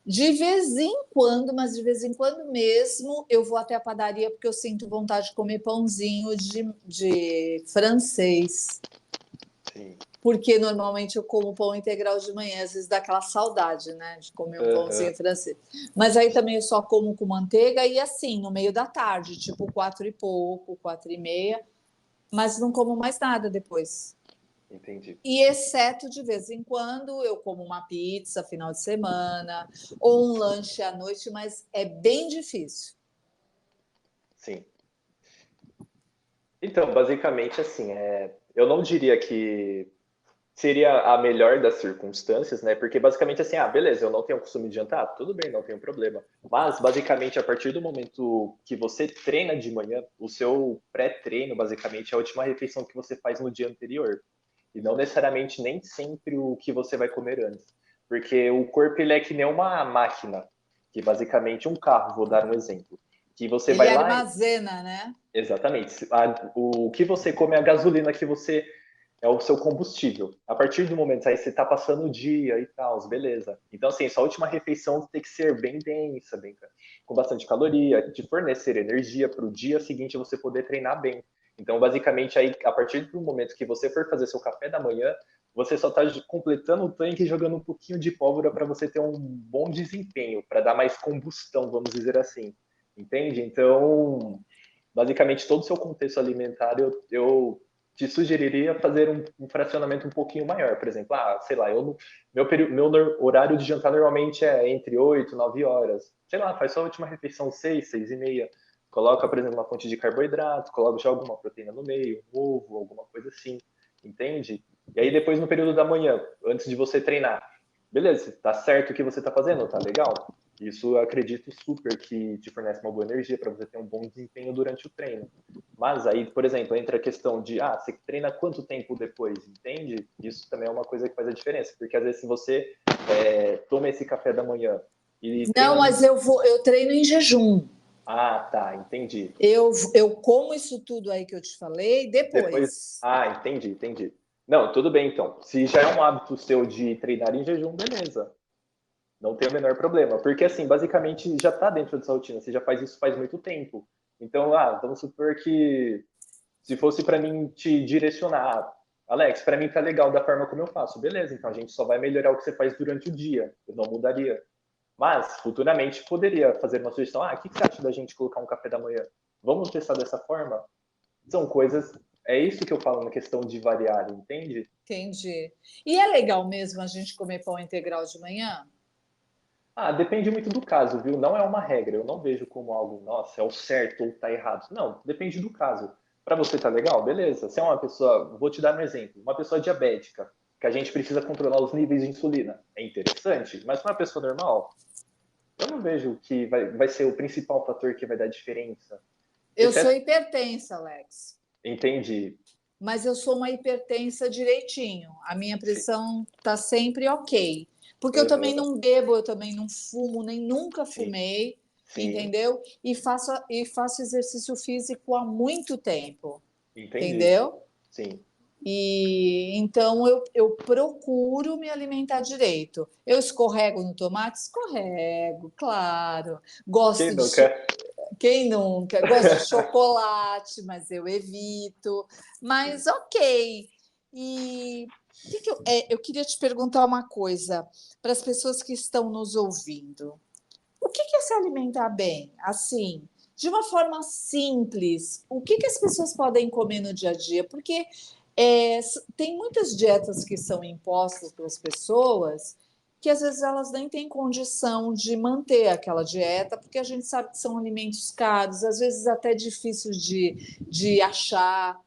De vez em quando, mas de vez em quando mesmo, eu vou até a padaria porque eu sinto vontade de comer pãozinho de francês. sim. Porque normalmente eu como pão integral de manhã, às vezes dá aquela saudade, né, de comer um pãozinho francês. Mas aí também eu só como com manteiga e assim, no meio da tarde, tipo 4 e pouco, 4:30, mas não como mais nada depois. Entendi. E exceto de vez em quando eu como uma pizza final de semana ou um lanche à noite, mas é bem difícil. Sim. Então, basicamente, assim, eu não diria que seria a melhor das circunstâncias, né? Porque basicamente assim, beleza, eu não tenho costume de jantar, tudo bem, não tem problema. Mas basicamente a partir do momento que você treina de manhã, o seu pré-treino basicamente é a última refeição que você faz no dia anterior. E não necessariamente nem sempre o que você vai comer antes. Porque o corpo ele é que nem uma máquina, que basicamente um carro, vou dar um exemplo, que você Ele vai lá e... armazena, né? Exatamente. O que você come é a gasolina que você é o seu combustível. A partir do momento aí você está passando o dia e tal, beleza. Então, assim, sua última refeição tem que ser bem densa, bem, com bastante caloria, te fornecer energia para o dia seguinte você poder treinar bem. Então, basicamente, aí, a partir do momento que você for fazer seu café da manhã, você só está completando o tanque e jogando um pouquinho de pólvora para você ter um bom desempenho, para dar mais combustão, vamos dizer assim. Entende? Então, basicamente, todo o seu contexto alimentar, eu te sugeriria fazer um fracionamento um pouquinho maior. Por exemplo, sei lá, meu horário de jantar normalmente é entre 8 e 9 horas. Sei lá, faz só a última refeição 6, 6:30. Coloca, por exemplo, uma fonte de carboidrato, joga uma proteína no meio, um ovo, alguma coisa assim. Entende? E aí depois no período da manhã, antes de você treinar, beleza, tá certo o que você tá fazendo, tá legal? Isso eu acredito super que te fornece uma boa energia para você ter um bom desempenho durante o treino. Mas aí, por exemplo, entra a questão de, você treina quanto tempo depois, entende? Isso também é uma coisa que faz a diferença, porque às vezes se você toma esse café da manhã e Não, treina mas eu treino em jejum. tá, entendi. Eu como isso tudo aí que eu te falei Depois, depois. entendi. Não, tudo bem então. Se já é um hábito seu de treinar em jejum, beleza. Não tem o menor problema, porque assim, basicamente já está dentro da sua rotina, você já faz isso faz muito tempo. Então, vamos supor que se fosse para mim te direcionar, Alex, para mim tá legal da forma como eu faço, beleza, então a gente só vai melhorar o que você faz durante o dia, eu não mudaria. Mas, futuramente, poderia fazer uma sugestão, o que você acha da gente colocar um café da manhã? Vamos testar dessa forma? São coisas, é isso que eu falo na questão de variar, entende? Entendi. E é legal mesmo a gente comer pão integral de manhã? Depende muito do caso, viu? Não é uma regra. Eu não vejo como algo, nossa, é o certo ou tá errado. Não, depende do caso. Para você tá legal? Beleza. Se é uma pessoa, vou te dar um exemplo, uma pessoa diabética, que a gente precisa controlar os níveis de insulina. É interessante, mas para uma pessoa normal, eu não vejo que vai ser o principal fator que vai dar diferença. Eu sou Exceto, hipertensa, Alex, entendi. mas eu sou uma hipertensa direitinho. A minha Sim. pressão tá sempre ok. Porque eu também Aham. não bebo, eu também não fumo, nem nunca Sim. fumei, Sim. entendeu? E faço exercício físico há muito tempo, Entendi. entendeu? Sim. E então eu procuro me alimentar direito. Eu escorrego no tomate? Escorrego, claro. Quem Gosto de. nunca? Quem nunca? Gosto de chocolate, mas eu evito. Sim. Mas ok. E eu queria te perguntar uma coisa para as pessoas que estão nos ouvindo. O que é se alimentar bem? Assim, de uma forma simples, o que as pessoas podem comer no dia a dia? Porque tem muitas dietas que são impostas pelas pessoas que às vezes elas nem têm condição de manter aquela dieta, porque a gente sabe que são alimentos caros, às vezes até difíceis de achar.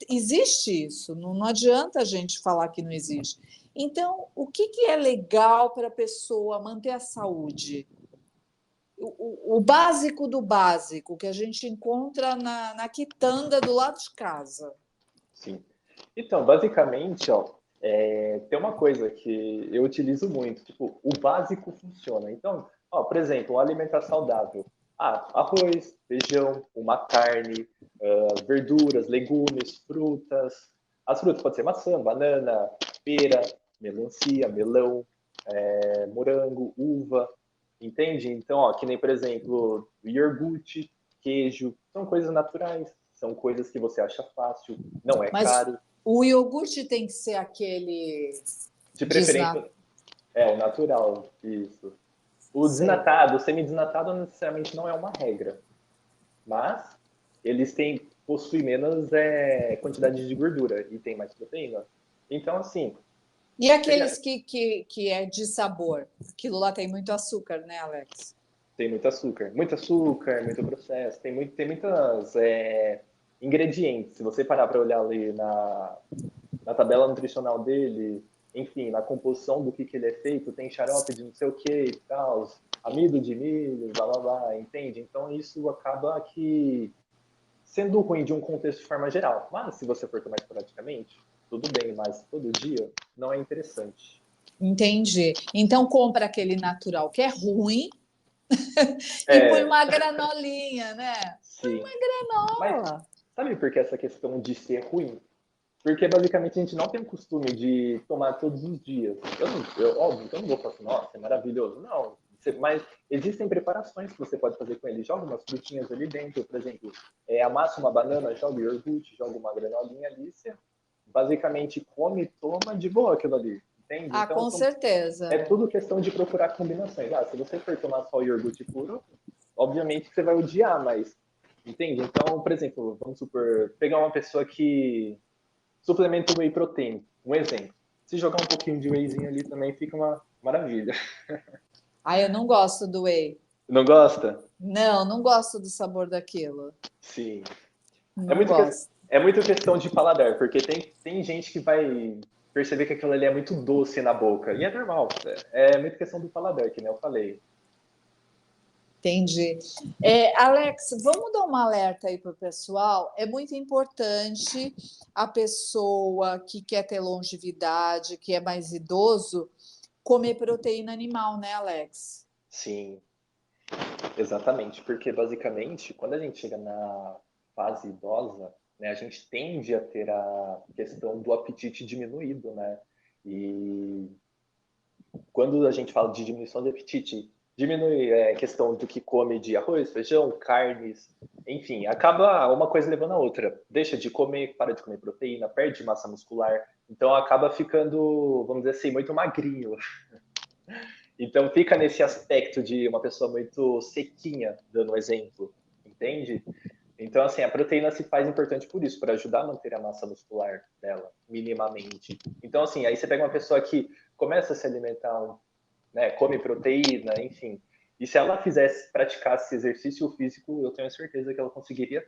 Existe isso, não adianta a gente falar que não existe. Então, o que é legal para a pessoa manter a saúde? O básico do básico que a gente encontra na quitanda do lado de casa. Sim. Então, basicamente, tem uma coisa que eu utilizo muito, tipo, o básico funciona. Então, por exemplo, uma alimentação saudável. Arroz, feijão, uma carne, verduras, legumes, frutas. As frutas podem ser maçã, banana, pera, melancia, melão, morango, uva, entende? Então, que nem, por exemplo, iogurte, queijo, são coisas naturais, são coisas que você acha fácil, não é Mas caro. O iogurte tem que ser aquele De desnatado. preferência, o natural, isso. O Sei. desnatado, o semi-desnatado necessariamente não é uma regra, mas eles possuem menos quantidade de gordura e tem mais proteína. Então, assim, E aqueles que é de sabor? Aquilo lá tem muito açúcar, né, Alex? tem muito açúcar, muito processo, tem muitas ingredientes. Se você parar para olhar ali na tabela nutricional dele, enfim, na composição do que ele é feito, tem xarope de não sei o que e tal, amido de milho, blá blá blá, entende? Então isso acaba que sendo ruim de um contexto de forma geral. Mas se você for tomar esporadicamente, tudo bem, mas todo dia não é interessante. Entendi. Então compra aquele natural que é ruim e põe É, uma granolinha, né? Põe sim. uma Mas granola. sabe por que essa questão de ser ruim? Porque basicamente a gente não tem o costume de tomar todos os dias. Óbvio que eu não vou falar assim, nossa, é maravilhoso. Não, mas existem preparações que você pode fazer com ele. Joga umas frutinhas ali dentro, por exemplo, amassa uma banana, joga iogurte, joga uma granolinha ali, você basicamente come e toma de boa aquilo ali, entende? Ah, Então com certeza. é tudo questão de procurar combinações. Ah, se você for tomar só iogurte puro, obviamente você vai odiar, mas entende? Então, por exemplo, vamos supor, pegar uma pessoa que suplemento whey protein, um exemplo. Se jogar um pouquinho de wheyzinho ali também fica uma maravilha. Ah, eu não gosto do whey. Não gosta? Não, não gosto do sabor daquilo. Sim. É Não muito, gosto. é muito questão de paladar, porque tem gente que vai perceber que aquilo ali é muito doce na boca. E é normal. É muito questão do paladar, que nem eu falei. Entendi. Alex, vamos dar um alerta aí para o pessoal. É muito importante a pessoa que quer ter longevidade, que é mais idoso, comer proteína animal, né, Alex? Sim, exatamente. Porque basicamente, quando a gente chega na fase idosa, né, a gente tende a ter a questão do apetite diminuído, né? E quando a gente fala de diminuição de apetite, diminui a questão do que come de arroz, feijão, carnes, enfim, acaba uma coisa levando a outra. Deixa de comer, para de comer proteína, perde massa muscular, então acaba ficando, vamos dizer assim, muito magrinho. Então fica nesse aspecto de uma pessoa muito sequinha, dando um exemplo, entende? Então, assim, a proteína se faz importante por isso, para ajudar a manter a massa muscular dela, minimamente. Então, assim, aí você pega uma pessoa que começa a se alimentar, né, come proteína, enfim. E se ela fizesse, praticasse exercício físico, eu tenho certeza que ela conseguiria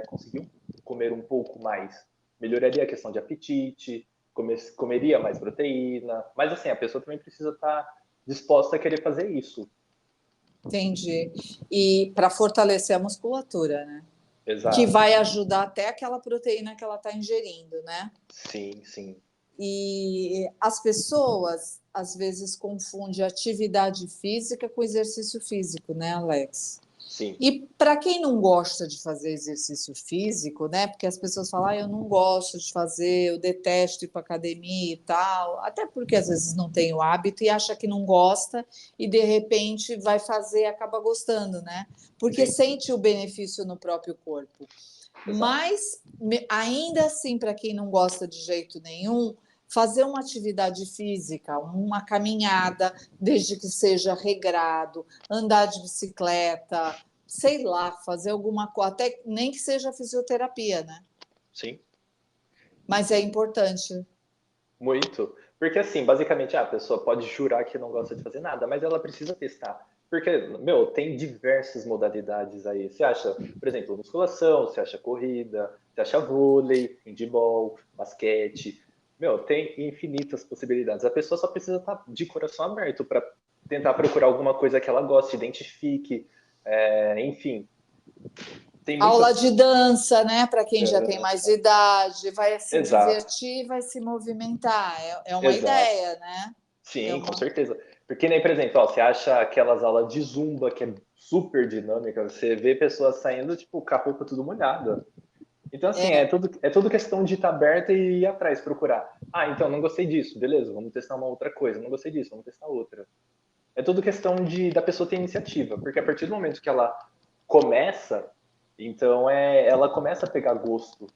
conseguir comer um pouco mais. Melhoraria a questão de apetite, comeria mais proteína. Mas, assim, a pessoa também precisa estar disposta a querer fazer isso. Entendi. E para fortalecer a musculatura, né? Que Exato. vai ajudar até aquela proteína que ela está ingerindo, né? Sim, sim, E as pessoas às vezes confundem atividade física com exercício físico, né, Alex? sim, E para quem não gosta de fazer exercício físico, né? Porque as pessoas falam, eu não gosto de fazer, eu detesto ir para academia e tal, até porque às vezes não tem o hábito e acha que não gosta e de repente vai fazer e acaba gostando, né? Porque sim, sente o benefício no próprio corpo. exato. Mas ainda assim, para quem não gosta de jeito nenhum, fazer uma atividade física, uma caminhada, desde que seja regrado, andar de bicicleta, sei lá, fazer alguma coisa, até nem que seja fisioterapia, né? Sim. Mas é importante. Muito. Porque, assim, basicamente, a pessoa pode jurar que não gosta de fazer nada, mas ela precisa testar. Porque, meu, tem diversas modalidades aí. Você acha, por exemplo, musculação, você acha corrida, você acha vôlei, handball, basquete. Meu, tem infinitas possibilidades. A pessoa só precisa estar de coração aberto para tentar procurar alguma coisa que ela goste, identifique, enfim. Tem Aula muitas. de dança, né? Para quem já tem mais idade, vai se Exato, divertir, vai se movimentar. É uma exato. ideia, né? É Sim, com uma. certeza. Porque nem, por exemplo, ó, você acha aquelas aulas de zumba que é super dinâmica, você vê pessoas saindo, tipo, com a roupa tudo molhada. Então, assim, é tudo questão de estar aberta e ir atrás, procurar. Ah, então, não gostei disso, beleza, vamos testar uma outra coisa. Não gostei disso, vamos testar outra. É tudo questão da pessoa ter iniciativa, porque a partir do momento que ela começa, então ela começa a pegar gosto.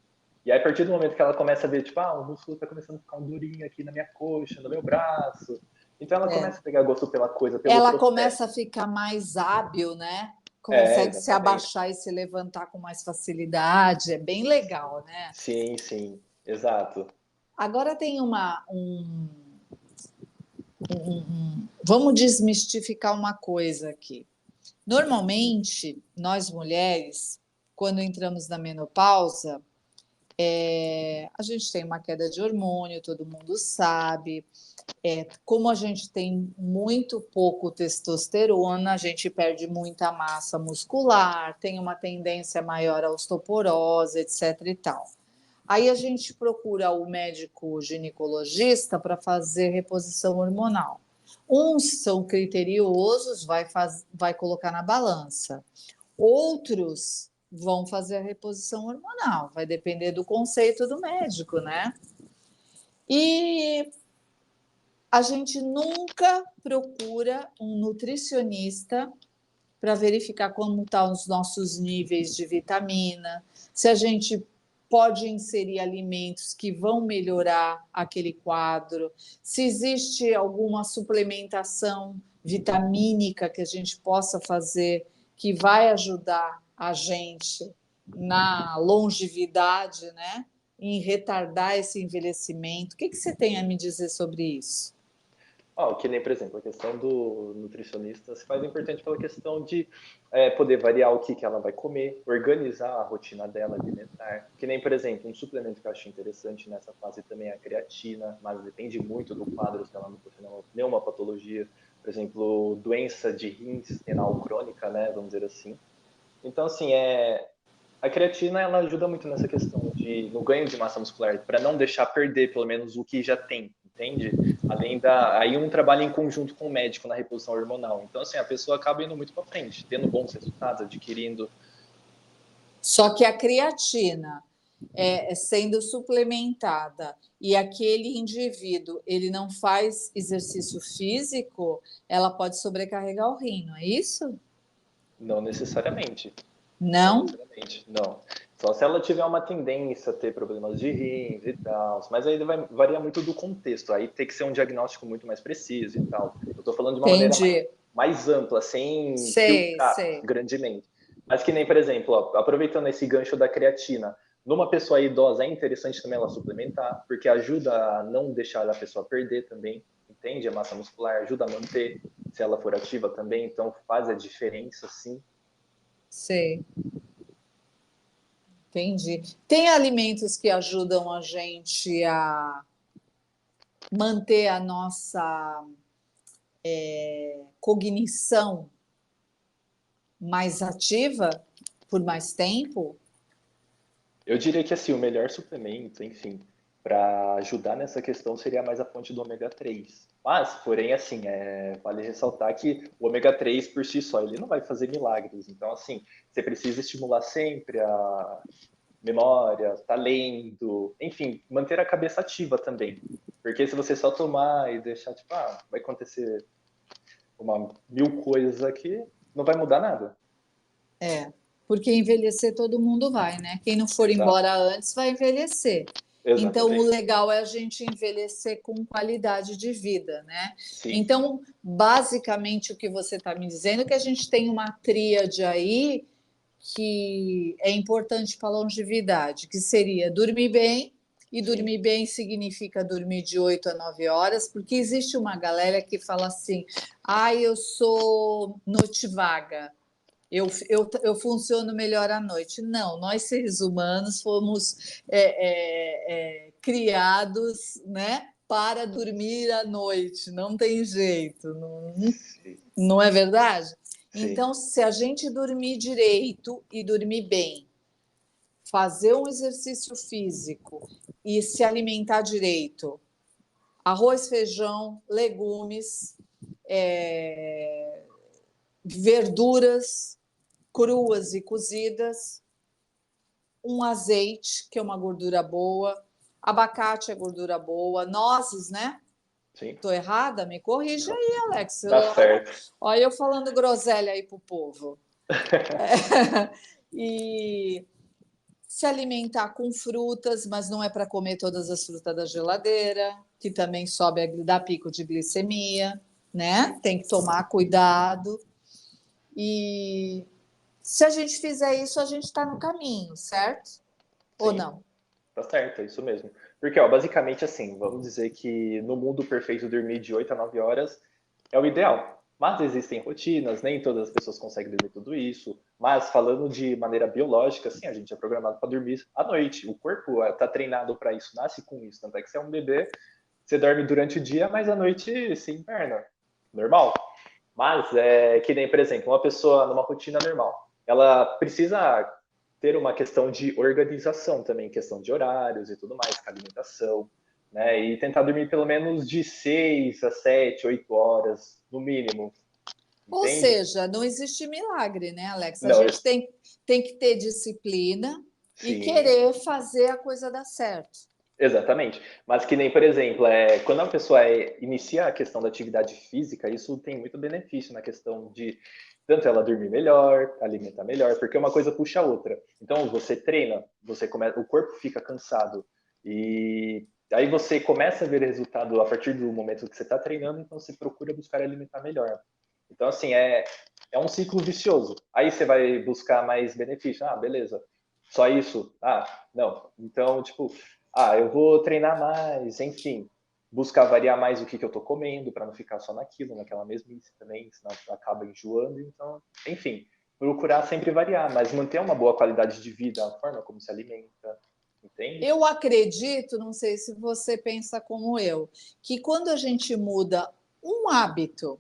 E aí, a partir do momento que ela começa a ver, tipo, o músculo está começando a ficar um durinho aqui na minha coxa, no meu braço. Então, ela começa a pegar gosto pela coisa, pelo Ela processo. começa a ficar mais hábil, né? Consegue se Exatamente. abaixar e se levantar com mais facilidade. É bem legal, né? Sim, sim, exato. Agora tem vamos desmistificar uma coisa aqui. Normalmente, nós mulheres, quando entramos na menopausa, a gente tem uma queda de hormônio, todo mundo sabe. Como a gente tem muito pouco testosterona, a gente perde muita massa muscular, tem uma tendência maior à osteoporose, etc. e tal. Aí a gente procura o médico ginecologista para fazer reposição hormonal. Uns são criteriosos, vai colocar na balança. Outros vão fazer a reposição hormonal, vai depender do conceito do médico, né? E a gente nunca procura um nutricionista para verificar como estão os nossos níveis de vitamina, se a gente pode inserir alimentos que vão melhorar aquele quadro, se existe alguma suplementação vitamínica que a gente possa fazer que vai ajudar a gente na longevidade, né? Em retardar esse envelhecimento. O que você tem a me dizer sobre isso? Que nem, por exemplo, a questão do nutricionista se faz importante pela questão de poder variar o que ela vai comer, organizar a rotina dela alimentar. Que nem, por exemplo, um suplemento que eu acho interessante nessa fase também é a creatina, mas depende muito do quadro, se ela não possui nenhuma patologia. Por exemplo, doença de rins renal crônica, né, vamos dizer assim. Então, assim, a creatina ela ajuda muito nessa questão no ganho de massa muscular, para não deixar perder pelo menos o que já tem, entende? Aí um trabalho em conjunto com o médico na reposição hormonal. Então, assim, a pessoa acaba indo muito para frente, tendo bons resultados, adquirindo. Só que a creatina sendo suplementada e aquele indivíduo ele não faz exercício físico, ela pode sobrecarregar o rim, não é isso? Não necessariamente. Não Não? necessariamente, não. Só se ela tiver uma tendência a ter problemas de rins e tal. Mas aí vai variar muito do contexto. Aí tem que ser um diagnóstico muito mais preciso e tal. Eu estou falando de uma maneira Entendi. mais ampla, sem Sei, filtrar sei. grandemente. Mas que nem, por exemplo, aproveitando esse gancho da creatina, numa pessoa idosa é interessante também ela suplementar, porque ajuda a não deixar a pessoa perder também, entende? A massa muscular ajuda a manter, se ela for ativa também, então faz a diferença, sim. Sei. Entendi. Tem alimentos que ajudam a gente a manter a nossa cognição mais ativa por mais tempo? Eu diria que assim, o melhor suplemento, enfim, para ajudar nessa questão seria mais a fonte do ômega 3. Mas, porém, assim, vale ressaltar que o ômega 3 por si só, ele não vai fazer milagres. Então, assim, você precisa estimular sempre a memória, tá lendo, enfim, manter a cabeça ativa também. Porque se você só tomar e deixar, tipo, vai acontecer mil coisas aqui, não vai mudar nada. Porque envelhecer todo mundo vai, né? Quem não for Exato. embora antes vai envelhecer. Então, o Exatamente. legal é a gente envelhecer com qualidade de vida, né? Sim. Então, basicamente, o que você está me dizendo é que a gente tem uma tríade aí que é importante para a longevidade, que seria dormir bem, e Sim. dormir bem significa dormir de 8 a 9 horas, porque existe uma galera que fala assim: eu sou noitivaga. Eu funciono melhor à noite. Não, nós seres humanos fomos criados, né, para dormir à noite. Não tem jeito, Sim. não é verdade? Sim. Então, se a gente dormir direito e dormir bem, fazer um exercício físico e se alimentar direito, arroz, feijão, legumes, verduras cruas e cozidas, um azeite, que é uma gordura boa, abacate é gordura boa, nozes, né? Sim. Estou errada? Me corrija Não. aí, Alex. Tá certo. Olha eu falando groselha aí pro povo. E Se alimentar com frutas, mas não é para comer todas as frutas da geladeira, que também sobe, dá pico de glicemia, né? Tem que tomar cuidado. E se a gente fizer isso, a gente está no caminho, certo? Ou Sim, não? tá certo, é isso mesmo. Porque, ó, basicamente assim, vamos dizer que no mundo perfeito dormir de 8 a 9 horas é o ideal. Mas existem rotinas, nem todas as pessoas conseguem dormir tudo isso. Mas falando de maneira biológica, sim, a gente é programado para dormir à noite. O corpo está treinado para isso, nasce com isso. Tanto é que você é um bebê, você dorme durante o dia, mas à noite se inverna. Normal. Mas é que nem, por exemplo, uma pessoa numa rotina normal, ela precisa ter uma questão de organização também, questão de horários e tudo mais, com alimentação, né? E tentar dormir pelo menos de 6 a 7, 8 horas, no mínimo, Ou entende? seja, não existe milagre, né, Alex? A Não, gente tem que ter disciplina e sim, querer fazer a coisa dar certo. exatamente. Mas que nem, por exemplo, quando a pessoa inicia a questão da atividade física, isso tem muito benefício na questão de tanto ela dormir melhor, alimentar melhor, porque uma coisa puxa a outra. Então, você treina, o corpo fica cansado e aí você começa a ver resultado a partir do momento que você está treinando, então você procura buscar alimentar melhor. Então, assim, é um ciclo vicioso. Aí você vai buscar mais benefício. Ah, beleza. Só isso? Ah, não. Então, tipo, eu vou treinar mais, enfim, buscar variar mais o que eu tô comendo para não ficar só naquilo, naquela mesmice também, senão acaba enjoando. Então, enfim, procurar sempre variar, mas manter uma boa qualidade de vida, a forma como se alimenta, entende? Eu acredito, não sei se você pensa como eu, que quando a gente muda um hábito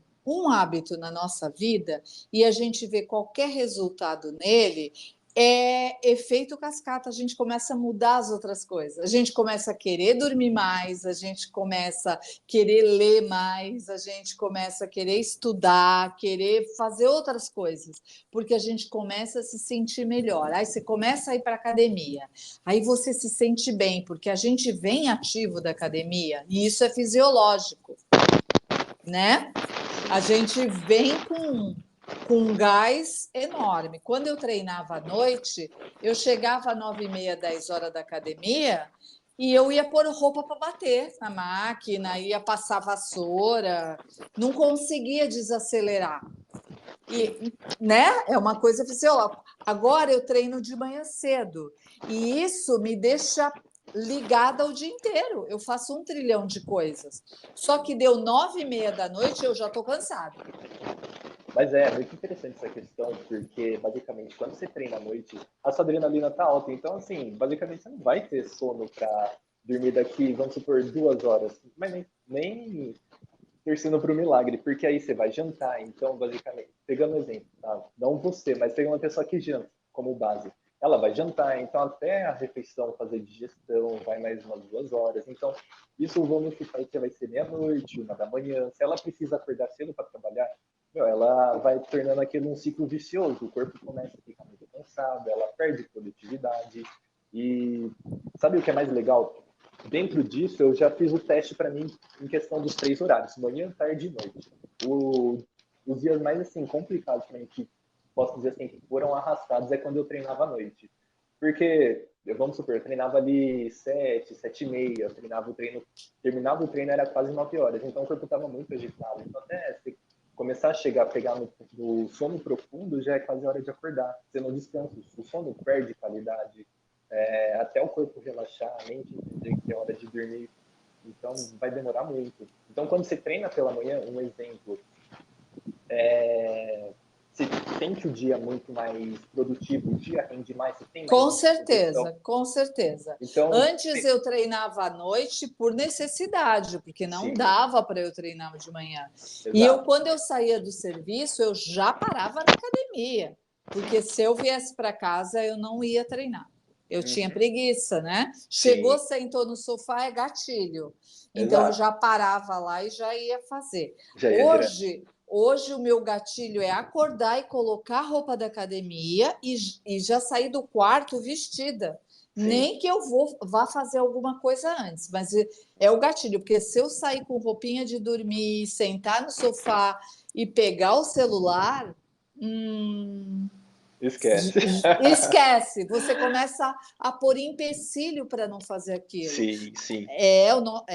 na nossa vida e a gente vê qualquer resultado nele, é efeito cascata, a gente começa a mudar as outras coisas. A gente começa a querer dormir mais, a gente começa a querer ler mais, a gente começa a querer estudar, querer fazer outras coisas, porque a gente começa a se sentir melhor. Aí você começa a ir para a academia. Aí você se sente bem, porque a gente vem ativo da academia e isso é fisiológico, né? A Sim. gente vem com um gás enorme. Quando eu treinava à noite, eu chegava às 9h30, 10 horas da academia e eu ia pôr roupa para bater na máquina, ia passar vassoura, não conseguia desacelerar. Sim. E, né, é uma coisa fisiológica. Agora eu treino de manhã cedo e isso me deixa ligada o dia inteiro. Eu faço 1 trilhão de coisas. Só que deu 9h30 da noite eu já estou cansada. Mas é muito interessante essa questão, porque basicamente quando você treina à noite, a sua adrenalina tá alta. Então, assim, basicamente você não vai ter sono para dormir daqui, vamos supor, 2 horas, mas nem torcendo para o milagre, porque aí você vai jantar. Então, basicamente, pegando um exemplo, tá? Não você, mas pega uma pessoa que janta como base. Ela vai jantar, então até a refeição fazer digestão vai mais umas 2 horas. Então, isso vamos ficar que vai ser meia-noite, 1 da manhã. Se ela precisa acordar cedo para trabalhar, meu, ela vai tornando aquilo um ciclo vicioso. O corpo começa a ficar muito cansado, ela perde produtividade. E sabe o que é mais legal? Dentro disso, eu já fiz o teste para mim em questão dos 3 horários, manhã, tarde e noite. Os dias mais assim complicados para mim, que posso dizer assim, que foram arrastados, é quando eu treinava à noite. Porque, vamos supor, eu treinava ali 7, 7h30, eu treinava o treino, terminava o treino era quase 9 horas, então o corpo estava muito agitado. Então até começar a chegar, pegar no sono profundo, já é quase hora de acordar. Você não descansa, o sono perde qualidade, até o corpo relaxar, a mente entender que é hora de dormir. Então, vai demorar muito. Então, quando você treina pela manhã, um exemplo, você sente o dia muito mais produtivo, o dia rende mais, você tem mais Com disposição. certeza, com certeza. Então, Antes eu treinava à noite por necessidade, porque não sim, dava para eu treinar de manhã. E eu, exato. quando eu saía do serviço, eu já parava na academia, porque se eu viesse para casa, eu não ia treinar. Eu tinha Uhum. preguiça, né? Chegou, Sim, sentou no sofá, é gatilho. Então eu exato. já parava lá e já ia fazer. Já ia direto. Hoje o meu gatilho é acordar e colocar a roupa da academia e já sair do quarto vestida. Sim, Nem que eu vá fazer alguma coisa antes, mas é o gatilho, porque se eu sair com roupinha de dormir, sentar no sofá e pegar o celular, hum, Esquece. Esquece, você começa a pôr empecilho para não fazer aquilo. Sim, sim,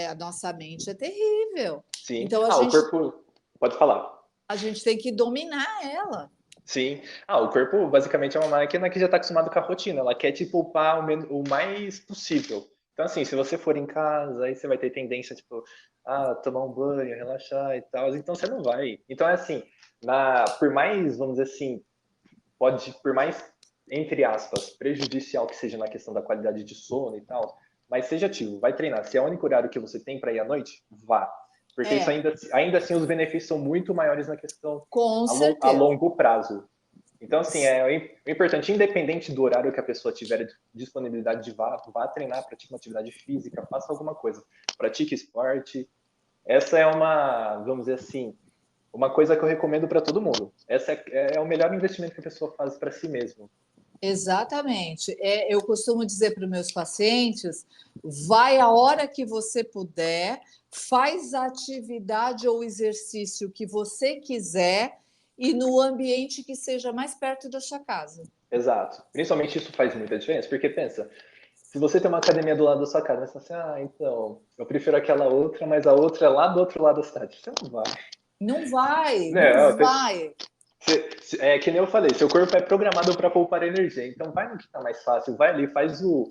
A nossa mente é terrível. sim. Então O corpo. Pode falar. a gente tem que dominar ela. Sim. O corpo basicamente é uma máquina que já está acostumado com a rotina. Ela quer te poupar o mais possível. Então, assim, se você for em casa, aí você vai ter tendência, tipo, tomar um banho, relaxar e tal. Então, você não vai. Então, é assim, por mais, vamos dizer assim, por mais, entre aspas, prejudicial que seja na questão da qualidade de sono e tal, mas seja ativo, vai treinar. Se é o único horário que você tem para ir à noite, vá. Porque isso É, ainda assim os benefícios são muito maiores na questão com a certeza. longo prazo. Então, assim, o importante, independente do horário que a pessoa tiver disponibilidade de vá treinar, pratique uma atividade física, faça alguma coisa, pratique esporte. Essa é vamos dizer assim, uma coisa que eu recomendo para todo mundo. Essa é o melhor investimento que a pessoa faz para si mesmo. Exatamente. Eu costumo dizer para os meus pacientes: vai a hora que você puder, faz a atividade ou exercício que você quiser e no ambiente que seja mais perto da sua casa. Exato. Principalmente isso faz muita diferença, porque pensa, se você tem uma academia do lado da sua casa, você fala assim, então, eu prefiro aquela outra, mas a outra é lá do outro lado da cidade. Você não vai. Não vai, não Não, vai. é que nem eu falei, seu corpo é programado para poupar energia. Então vai no que está mais fácil, vai ali, faz o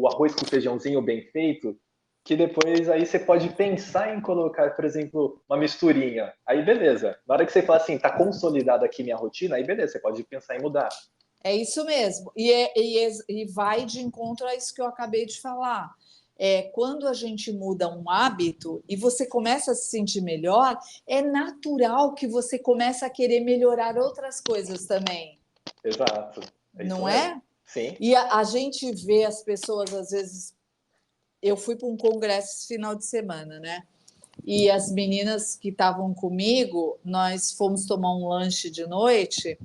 arroz com feijãozinho bem feito, que depois aí você pode pensar em colocar, por exemplo, uma misturinha. Aí beleza. Na hora que você fala assim, tá consolidada aqui minha rotina, aí beleza, você pode pensar em mudar. É isso mesmo. E vai de encontro a isso que eu acabei de falar. Quando a gente muda um hábito e você começa a se sentir melhor, é natural que você comece a querer melhorar outras coisas também, Exato. É isso não mesmo. é? Sim. E a gente vê as pessoas, às vezes. Eu fui para um congresso esse final de semana, né? E as meninas que estavam comigo, nós fomos tomar um lanche de noite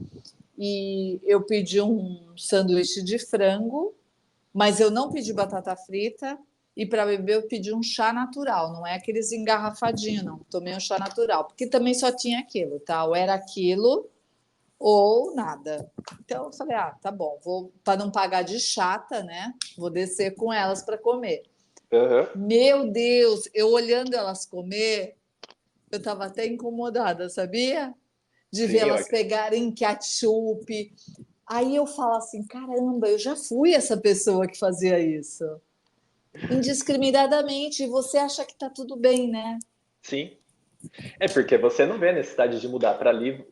e eu pedi um sanduíche de frango, mas eu não pedi batata frita. E para beber eu pedi um chá natural, não é aqueles engarrafadinhos, não. Tomei um chá natural, porque também só tinha aquilo, tá? Ou era aquilo ou nada. Então eu falei, tá bom, vou para não pagar de chata, né? Vou descer com elas para comer. Uhum. Meu Deus, eu olhando elas comer, eu estava até incomodada, sabia? De ver Sim, elas pegarem ketchup. Aí eu falo assim, caramba, eu já fui essa pessoa que fazia isso. Indiscriminadamente, e você acha que tá tudo bem, né? sim. É porque você não vê a necessidade de mudar para ali.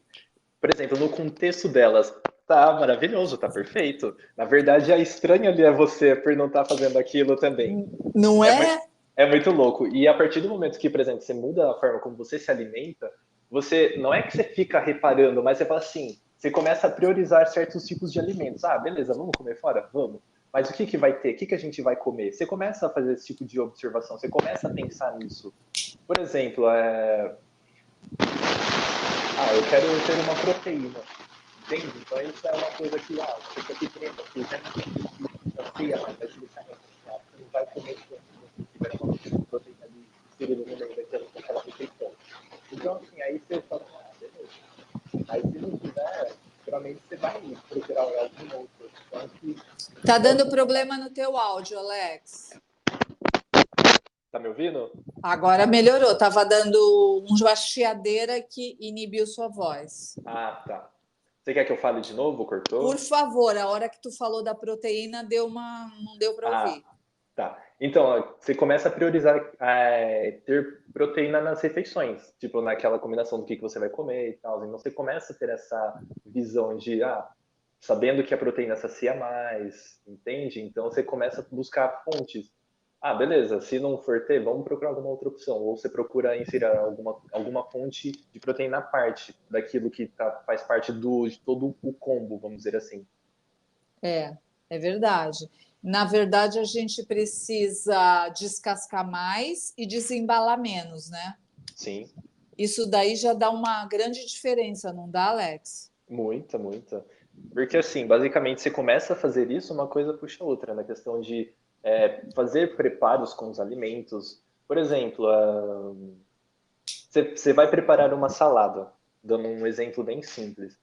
Por exemplo, no contexto delas, tá maravilhoso, tá perfeito. Na verdade, a estranha ali é você por não estar fazendo aquilo também. Não É, mui- é? é muito louco. E a partir do momento que, por exemplo, você muda a forma como você se alimenta, você não é que você fica reparando, mas você fala assim, você começa a priorizar certos tipos de alimentos. Beleza, vamos comer fora? Vamos. Mas o que vai ter? O que a gente vai comer? Você começa a fazer esse tipo de observação, você começa a pensar nisso. Por exemplo, eu quero ter uma proteína. Entende? Então isso é uma coisa que, você quer que treina, você já sacia, mas vai se deixar relaxado. Você não vai comer se você tiver uma proteína ali inserida no meio daquela refeição. Então, assim, aí você fala, beleza. Aí se não tiver, geralmente você vai procurar algum outro opção que Tá pode. dando problema no teu áudio, Alex. Tá me ouvindo? Agora melhorou. Tava dando uma chiadeira que inibiu sua voz. Tá. Você quer que eu fale de novo? Por Cortou? favor, a hora que tu falou da proteína não deu para Ah, ouvir. tá. Então, ó, você começa a priorizar ter proteína nas refeições, tipo naquela combinação do que você vai comer e tal. Então, você começa a ter essa visão de, sabendo que a proteína sacia mais, entende? Então, você começa a buscar fontes. Beleza, se não for ter, vamos procurar alguma outra opção. Ou você procura inserir alguma fonte de proteína à parte daquilo que faz parte de todo o combo, vamos dizer assim. É verdade. Na verdade, a gente precisa descascar mais e desembalar menos, né? Sim. Isso daí já dá uma grande diferença, não dá, Alex? Muita, muita. Porque, assim, basicamente, você começa a fazer isso, uma coisa puxa a outra, na questão de fazer preparos com os alimentos. Por exemplo, você vai preparar uma salada, dando um exemplo bem simples.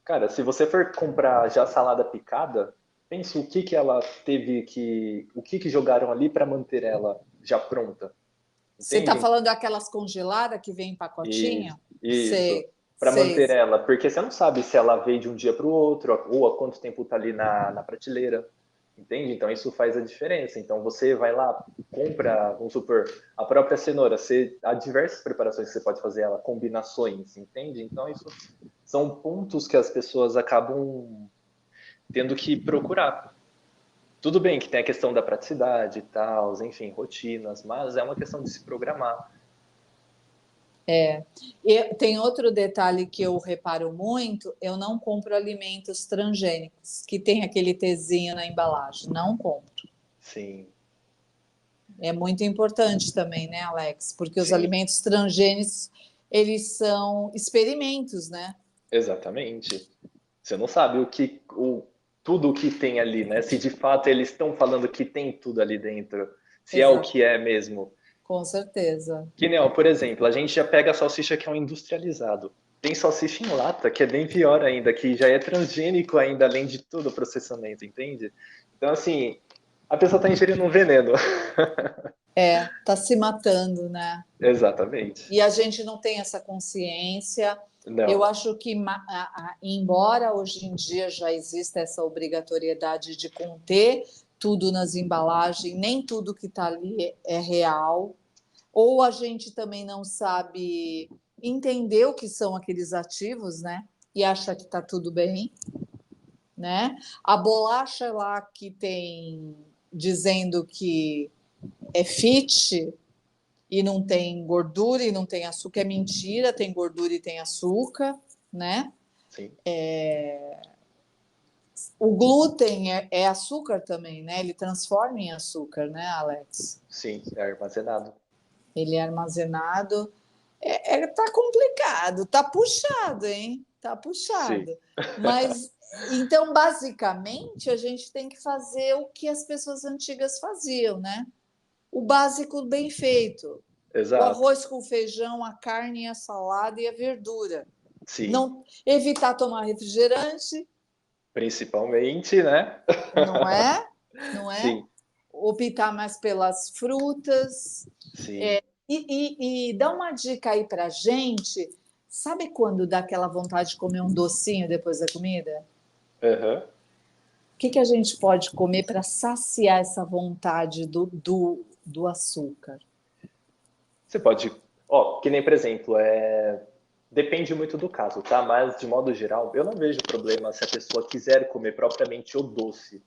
Cara, se você for comprar já salada picada, pensa o que que ela o que que jogaram ali para manter ela já pronta, Você está entende? falando daquelas congeladas que vem em Isso, pacotinho? isso. Sei, Para sei. manter ela, porque você não sabe se ela veio de um dia para o outro, ou há quanto tempo está ali na prateleira, entende? Então isso faz a diferença. Então você vai lá, compra, vamos supor, a própria cenoura. Há diversas preparações que você pode fazer ela, combinações, entende? Então isso são pontos que as pessoas acabam tendo que procurar. Tudo bem que tem a questão da praticidade e tal, enfim, rotinas, mas é uma questão de se programar. E tem outro detalhe que eu reparo muito: eu não compro alimentos transgênicos, que tem aquele tezinho na embalagem. Não compro. Sim, É muito importante também, né, Alex? Porque os sim. alimentos transgênicos, eles são experimentos, né? Exatamente. Você não sabe tudo o que tem ali, né? Se de fato eles estão falando que tem tudo ali dentro, se é o Exato, que é mesmo. com certeza. Que nem, ó, por exemplo, a gente já pega a salsicha que é um industrializado. Tem salsicha em lata, que é bem pior ainda, que já é transgênico ainda, além de todo o processamento, entende? Então, assim, a pessoa está ingerindo um veneno. Tá se matando, né? Exatamente. E a gente não tem essa consciência. Eu Não. acho que, embora hoje em dia já exista essa obrigatoriedade de conter tudo nas embalagens, nem tudo que está ali é real, ou a gente também não sabe entender o que são aqueles ativos, né? E acha que está tudo bem, né? A bolacha lá que tem dizendo que é fit e não tem gordura e não tem açúcar, é mentira, tem gordura e tem açúcar, né? Sim, O glúten é açúcar também, né? Ele transforma em açúcar, né, Alex? sim, é armazenado. Ele é armazenado. Tá complicado, tá puxado, hein? Tá Sim. puxado. Mas então, basicamente, a gente tem que fazer o que as pessoas antigas faziam, né? O básico bem feito. O Exato. arroz com feijão, a carne, a salada e a verdura. Sim. Não evitar tomar refrigerante, Principalmente, né? não é? Não é? Sim, Optar mais pelas frutas. sim. E dá uma dica aí pra gente. Sabe quando dá aquela vontade de comer um docinho depois da comida? Aham. O que a gente pode comer para saciar essa vontade do açúcar? Você pode, ó, que nem, por exemplo, depende muito do caso, tá? Mas, de modo geral, eu não vejo problema se a pessoa quiser comer propriamente o doce.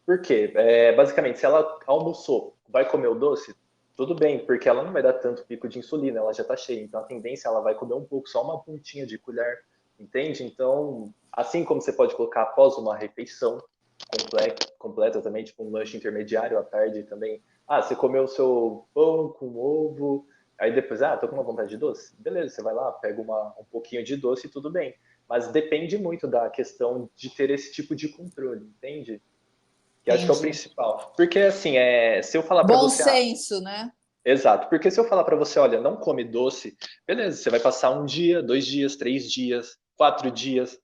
Por quê? Basicamente, se ela almoçou, vai comer o doce, tudo bem, porque ela não vai dar tanto pico de insulina, ela já tá cheia. Então, a tendência, ela vai comer um pouco, só uma pontinha de colher, entende? Então, assim como você pode colocar após uma refeição completa também, tipo um lanche intermediário à tarde também. Ah, você comeu o seu pão com ovo, aí depois, tô com uma vontade de doce? Beleza, você vai lá, pega um pouquinho de doce e tudo bem. Mas depende muito da questão de ter esse tipo de controle, entende? Que acho que é o Entendi. principal. Porque assim, se eu falar para Bom você, senso, né? exato, porque se eu falar para você, olha, não come doce, beleza, você vai passar um dia, 2 dias, 3 dias, 4 dias,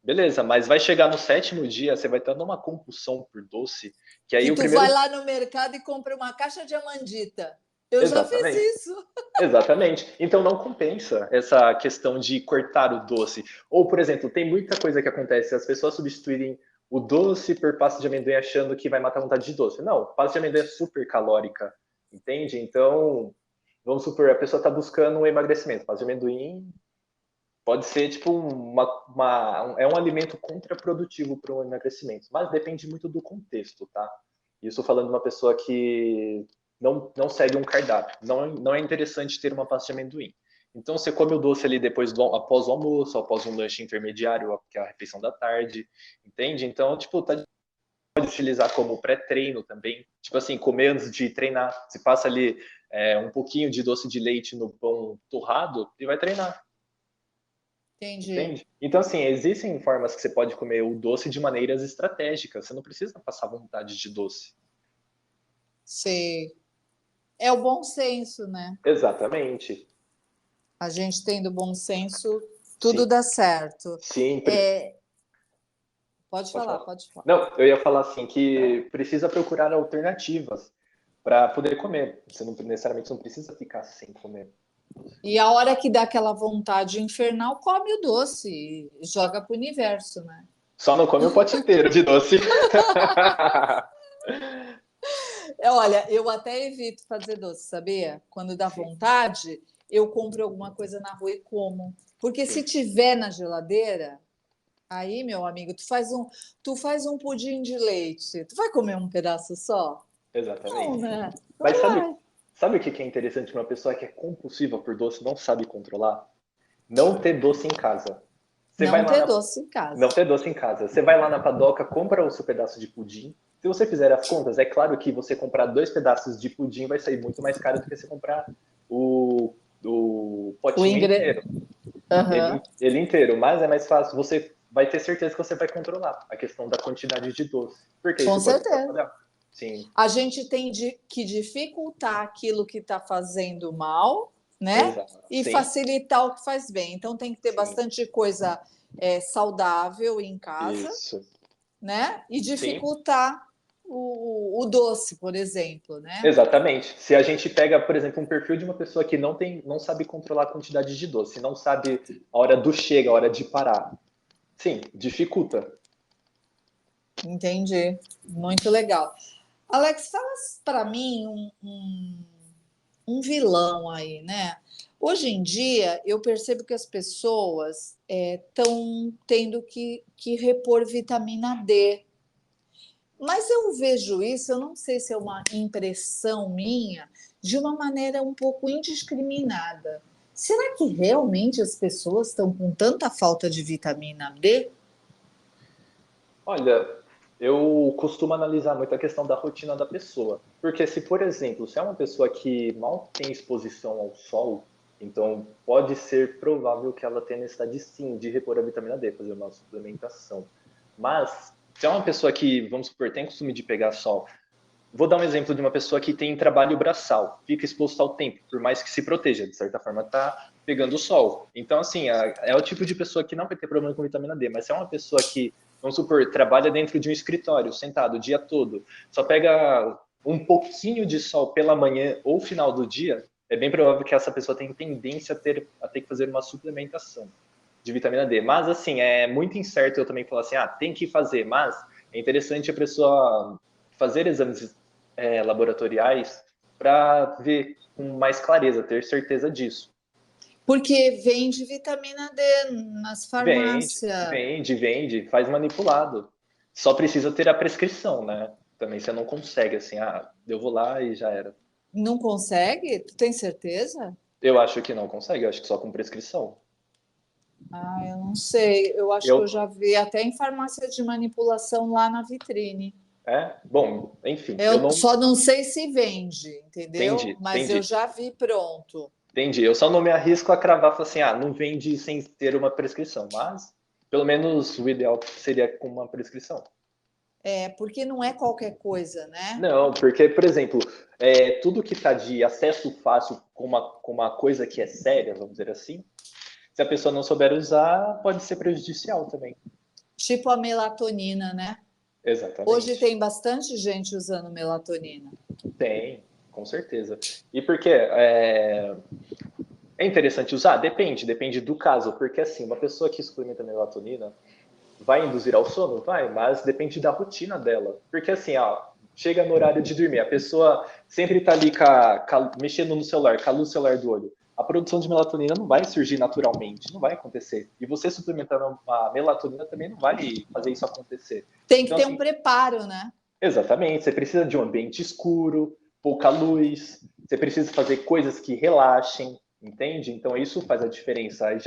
beleza, mas vai chegar no sétimo dia, você vai estar numa compulsão por doce, que aí Que o tu vai primeiro. lá no mercado e compra uma caixa de amandita. Eu já fiz Exatamente. isso. Exatamente. Então não compensa essa questão de cortar o doce. Ou, por exemplo, tem muita coisa que acontece, as pessoas substituírem o doce por pasta de amendoim achando que vai matar a vontade de doce. Não, pasta de amendoim é super calórica, entende? Então, vamos supor, a pessoa está buscando um emagrecimento. Pasta de amendoim pode ser tipo é um alimento contraprodutivo para o emagrecimento, mas depende muito do contexto, tá? Isso falando de uma pessoa que não segue um cardápio. Não é interessante ter uma pasta de amendoim. Então você come o doce ali após o almoço, após um lanche intermediário, que é a refeição da tarde, entende? Então, tipo, pode utilizar como pré-treino também. Tipo assim, comer antes de treinar. Se passa ali um pouquinho de doce de leite no pão torrado e vai treinar. Entendi. Entende? Então, assim, existem formas que você pode comer o doce de maneiras estratégicas. Você não precisa passar vontade de doce. Sei. É o bom senso, né? Exatamente. A gente tendo bom senso, tudo Sim. dá certo. Sim. É, Pode Pode falar, falar. pode falar. Não, eu ia falar assim que precisa procurar alternativas para poder comer. Você não necessariamente não precisa ficar sem comer. E a hora que dá aquela vontade infernal, come o doce e joga pro universo, né? Só não come o pote inteiro de doce. Olha, eu até evito fazer doce, sabia? Quando dá Sim, vontade, eu compro alguma coisa na rua e como. Porque se sim, tiver na geladeira, aí, meu amigo, tu faz um pudim de leite. Tu vai comer um pedaço só? Não, exatamente. né? Mas Não vai. sabe o que é interessante? Uma pessoa que é compulsiva por doce não sabe controlar? Não ter doce em casa. Você vai Não lá ter na doce em Não casa. ter doce em casa. Você vai lá na padoca, compra o seu pedaço de pudim. Se você fizer as contas, é claro que você comprar 2 pedaços de pudim vai sair muito mais caro do que você comprar o, o O potinho ingre... inteiro. Aham. Ele inteiro. Mas é mais fácil. Você vai ter certeza que você vai controlar a questão da quantidade de doce. Porque Com isso pode certeza. atrapalhar. Sim, A gente tem que dificultar aquilo que está fazendo mal, né? exato. E Sim, facilitar o que faz bem. Então tem que ter sim. bastante coisa saudável em casa, Isso. né? E Sim. dificultar o doce, por exemplo, né? Exatamente. Se a gente pega, por exemplo, um perfil de uma pessoa que não sabe controlar a quantidade de doce, não sabe a hora do chega, a hora de parar. Sim, dificulta. Entendi. Muito legal. Alex, fala para mim um vilão aí, né? Hoje em dia, eu percebo que as pessoas estão tendo que repor vitamina D. Mas eu vejo isso, eu não sei se é uma impressão minha, de uma maneira um pouco indiscriminada. Será que realmente as pessoas estão com tanta falta de vitamina D? Olha, eu costumo analisar muito a questão da rotina da pessoa. Porque se, por exemplo, se é uma pessoa que mal tem exposição ao sol, então pode ser provável que ela tenha necessidade sim de repor a vitamina D, fazer uma suplementação. Mas se é uma pessoa que, vamos supor, tem costume de pegar sol. Vou dar um exemplo de uma pessoa que tem trabalho braçal, fica exposto ao tempo, por mais que se proteja, de certa forma está pegando o sol. Então, assim, é o tipo de pessoa que não vai ter problema com vitamina D, mas se é uma pessoa que, vamos supor, trabalha dentro de um escritório, sentado o dia todo, só pega um pouquinho de sol pela manhã ou final do dia, é bem provável que essa pessoa tenha tendência a ter que fazer uma suplementação de vitamina D. Mas, assim, é muito incerto eu também falar assim, tem que fazer, mas é interessante a pessoa fazer exames laboratoriais para ver com mais clareza, ter certeza disso. Porque vende vitamina D nas Vende, farmácias. vende, vende, faz manipulado. Só precisa ter a prescrição, né? Também você não consegue assim, eu vou lá e já era. Não consegue? Tu tem certeza? Eu acho que não consegue, eu acho que só com prescrição. Ah, eu não sei. Eu acho que eu Eu, já vi até em farmácia de manipulação lá na vitrine. bom, enfim, eu Eu não só não sei se vende, entendeu? entendi, Mas eu entendi, já vi pronto. entendi. Eu só não me arrisco a cravar, falar assim, não vende sem ter uma prescrição, mas pelo menos o ideal seria com uma prescrição. É, porque não é qualquer coisa, né? Não, porque, por exemplo, tudo que está de acesso fácil com uma coisa que é séria, vamos dizer assim, se a pessoa não souber usar, pode ser prejudicial também. Tipo a melatonina, né? Hoje Exatamente. tem bastante gente usando melatonina. Tem, com certeza. E por quê? É interessante usar? Depende do caso, porque assim, uma pessoa que suplementa melatonina vai induzir ao sono? Vai, mas depende da rotina dela. Porque assim, chega no horário de dormir, a pessoa sempre está ali mexendo no celular, com a luz celular do olho. A produção de melatonina não vai surgir naturalmente, não vai acontecer. E você suplementando a melatonina também não vai fazer isso acontecer. Tem que Então, ter um assim, preparo, né? exatamente, você precisa de um ambiente escuro, pouca luz, você precisa fazer coisas que relaxem, entende? Então isso faz a diferença. Aí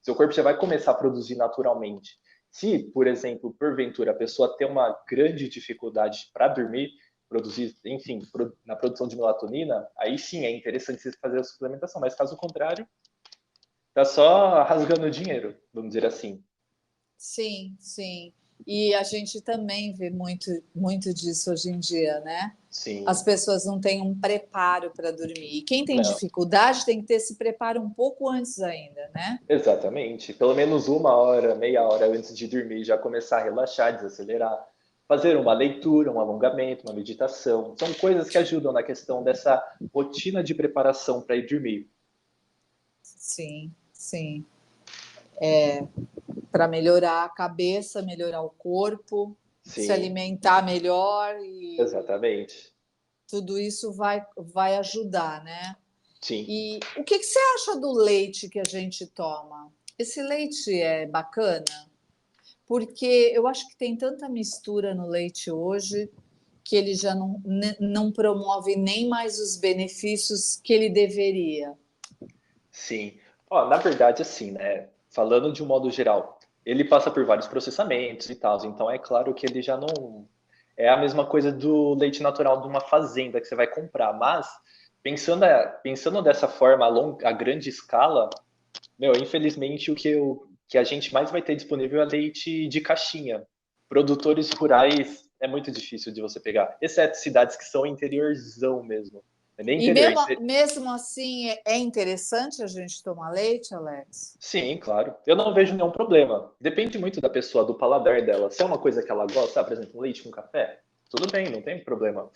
seu corpo já vai começar a produzir naturalmente. Se, por exemplo, porventura a pessoa tem uma grande dificuldade para dormir, produzir, enfim, na produção de melatonina, aí sim é interessante você fazer a suplementação. Mas caso contrário, tá só rasgando dinheiro, vamos dizer assim. Sim, sim. E a gente também vê muito disso hoje em dia, né? As Sim, pessoas não têm um preparo para dormir. E quem tem não, dificuldade tem que ter esse preparo um pouco antes ainda, né? exatamente. Pelo menos uma hora, meia hora antes de dormir, já começar a relaxar, desacelerar, fazer uma leitura, um alongamento, uma meditação. São coisas que ajudam na questão dessa rotina de preparação para ir dormir. Sim, sim. Para melhorar a cabeça, melhorar o corpo, se Sim, alimentar melhor e exatamente. tudo isso vai ajudar, né? Sim. E o que você acha do leite que a gente toma? Esse leite é bacana? Porque eu acho que tem tanta mistura no leite hoje que ele já não promove nem mais os benefícios que ele deveria. Sim. Ó, na verdade, assim, né? Falando de um modo geral, ele passa por vários processamentos e tal, então é claro que ele já não é a mesma coisa do leite natural de uma fazenda que você vai comprar, mas pensando dessa forma a grande escala, meu, infelizmente que a gente mais vai ter disponível é leite de caixinha. Produtores rurais é muito difícil de você pegar, exceto cidades que são interiorzão mesmo. É nem E interior. mesmo assim, é interessante a gente tomar leite, Alex? Sim, claro. Eu não vejo nenhum problema. Depende muito da pessoa, do paladar dela. Se é uma coisa que ela gosta, por exemplo, um leite com café, tudo bem, não tem problema.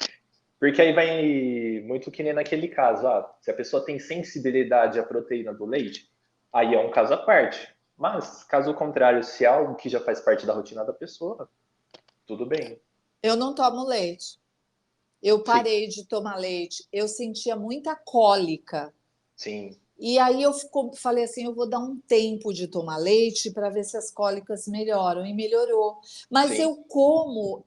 Porque aí vai muito que nem naquele caso, se a pessoa tem sensibilidade à proteína do leite, aí é um caso à parte. Mas, caso contrário, se é algo que já faz parte da rotina da pessoa, tudo bem. Eu não tomo leite. Eu Sim, parei de tomar leite. Eu sentia muita cólica. sim, E aí falei assim, eu vou dar um tempo de tomar leite para ver se as cólicas melhoram. E melhorou. Mas sim, eu como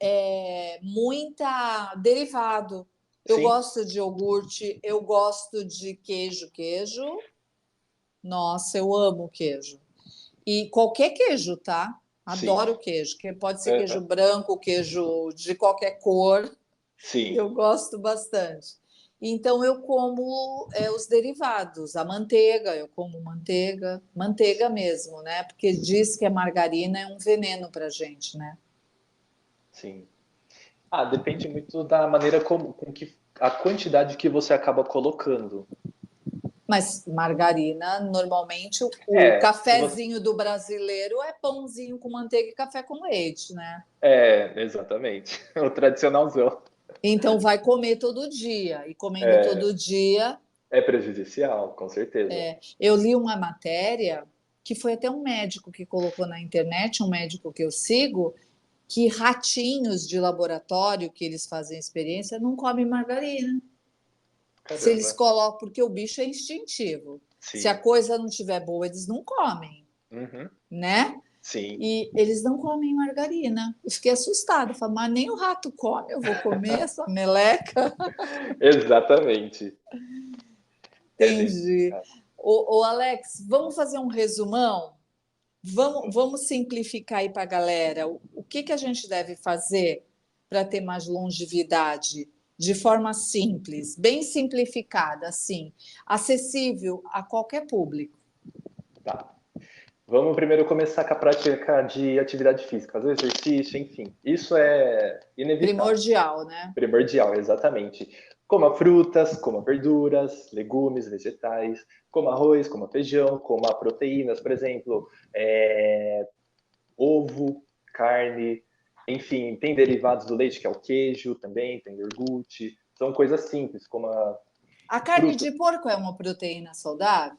muita derivado. Eu sim, gosto de iogurte, eu gosto de queijo. Queijo, nossa, eu amo queijo. E qualquer queijo, tá? sim. Adoro queijo, que pode ser queijo Aham. branco, queijo de qualquer cor. Sim, Eu gosto bastante. Então eu como os derivados, a manteiga, eu como manteiga, manteiga mesmo, né? Porque diz que a margarina é um veneno para gente, né? sim. Depende muito da maneira com que a quantidade que você acaba colocando. Mas margarina, normalmente o Se você cafezinho do brasileiro é pãozinho com manteiga e café com leite, né? exatamente. O tradicionalzão. Então vai comer todo dia e comendo É, todo dia. é prejudicial, com certeza. Eu li uma matéria que foi até um médico que colocou na internet, um médico que eu sigo, que ratinhos de laboratório que eles fazem experiência não comem margarina. Se eles Caramba. colocam, porque o bicho é instintivo. Se a Sim. coisa não estiver boa, eles não comem, Uhum. né? Sim. E eles não comem margarina. Eu fiquei assustada, falei, mas nem o rato come, eu vou comer essa meleca. Exatamente. É bem Entendi. complicado. Alex, vamos fazer um resumão? Vamos simplificar aí para a galera. O que, que a gente deve fazer para ter mais longevidade? De forma simples, bem simplificada, assim, acessível a qualquer público. Tá. Vamos primeiro começar com a prática de atividade física, fazer exercício, enfim. Isso é inevitável. Primordial, né? Primordial, exatamente. Coma frutas, coma verduras, legumes, vegetais, coma arroz, coma feijão, coma proteínas, por exemplo, ovo, carne, enfim, tem derivados do leite, que é o queijo também, tem iogurte, são coisas simples, como a A carne fruta, de porco é uma proteína saudável?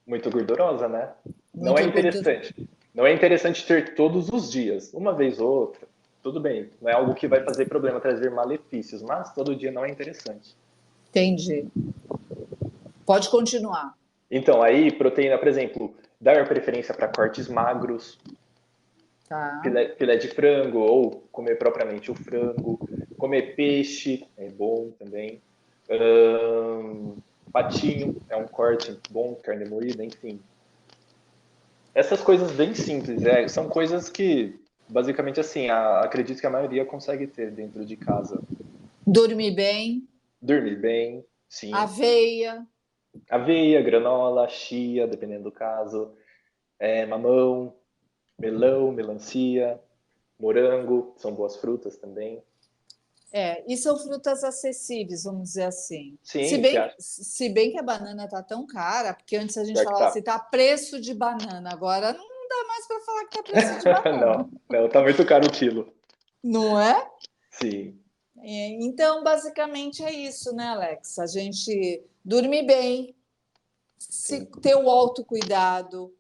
muito gordurosa, né? Não é Muito gordura. interessante. Não é interessante ter todos os dias, uma vez ou outra. Tudo bem, não é algo que vai fazer problema, trazer malefícios, mas todo dia não é interessante. Entendi. Pode continuar. Então, aí, proteína, por exemplo, dar preferência para cortes magros, Tá. filé de frango, ou comer propriamente o frango, comer peixe é bom também. Patinho é um corte bom, carne moída, enfim. Essas coisas bem simples, são coisas que, basicamente, assim, acredito que a maioria consegue ter dentro de casa. Dormir bem, Dormir bem, sim. aveia, Aveia, granola, chia, dependendo do caso, mamão, melão, melancia. morango, são boas frutas também. E são frutas acessíveis, vamos dizer assim. Se Sim, você bem, acha? se bem que a banana está tão cara, porque antes a gente Pior que falava tá. assim, tá preço de banana, agora não dá mais para falar que tá preço de banana, Não, não, tá muito caro o quilo. não é? Sim, Então, basicamente é isso, né, Alex? A gente dormir bem, se sim, ter o autocuidado,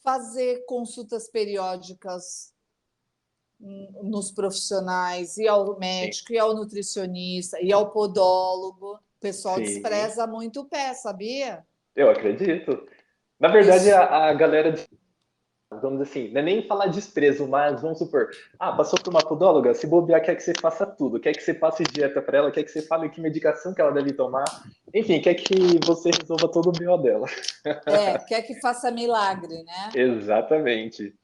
fazer consultas periódicas nos profissionais, ir ao sim, médico, ir ao nutricionista, ir ao podólogo. O pessoal sim. despreza muito o pé, sabia? Eu acredito. Na verdade, Pessoa... a galera, vamos dizer assim, não é nem falar desprezo, mas vamos supor, passou por uma podóloga, se bobear, quer que você faça tudo, quer que você passe dieta para ela, quer que você fale que medicação que ela deve tomar, enfim, quer que você resolva todo o BO dela. quer que faça milagre, né? Exatamente.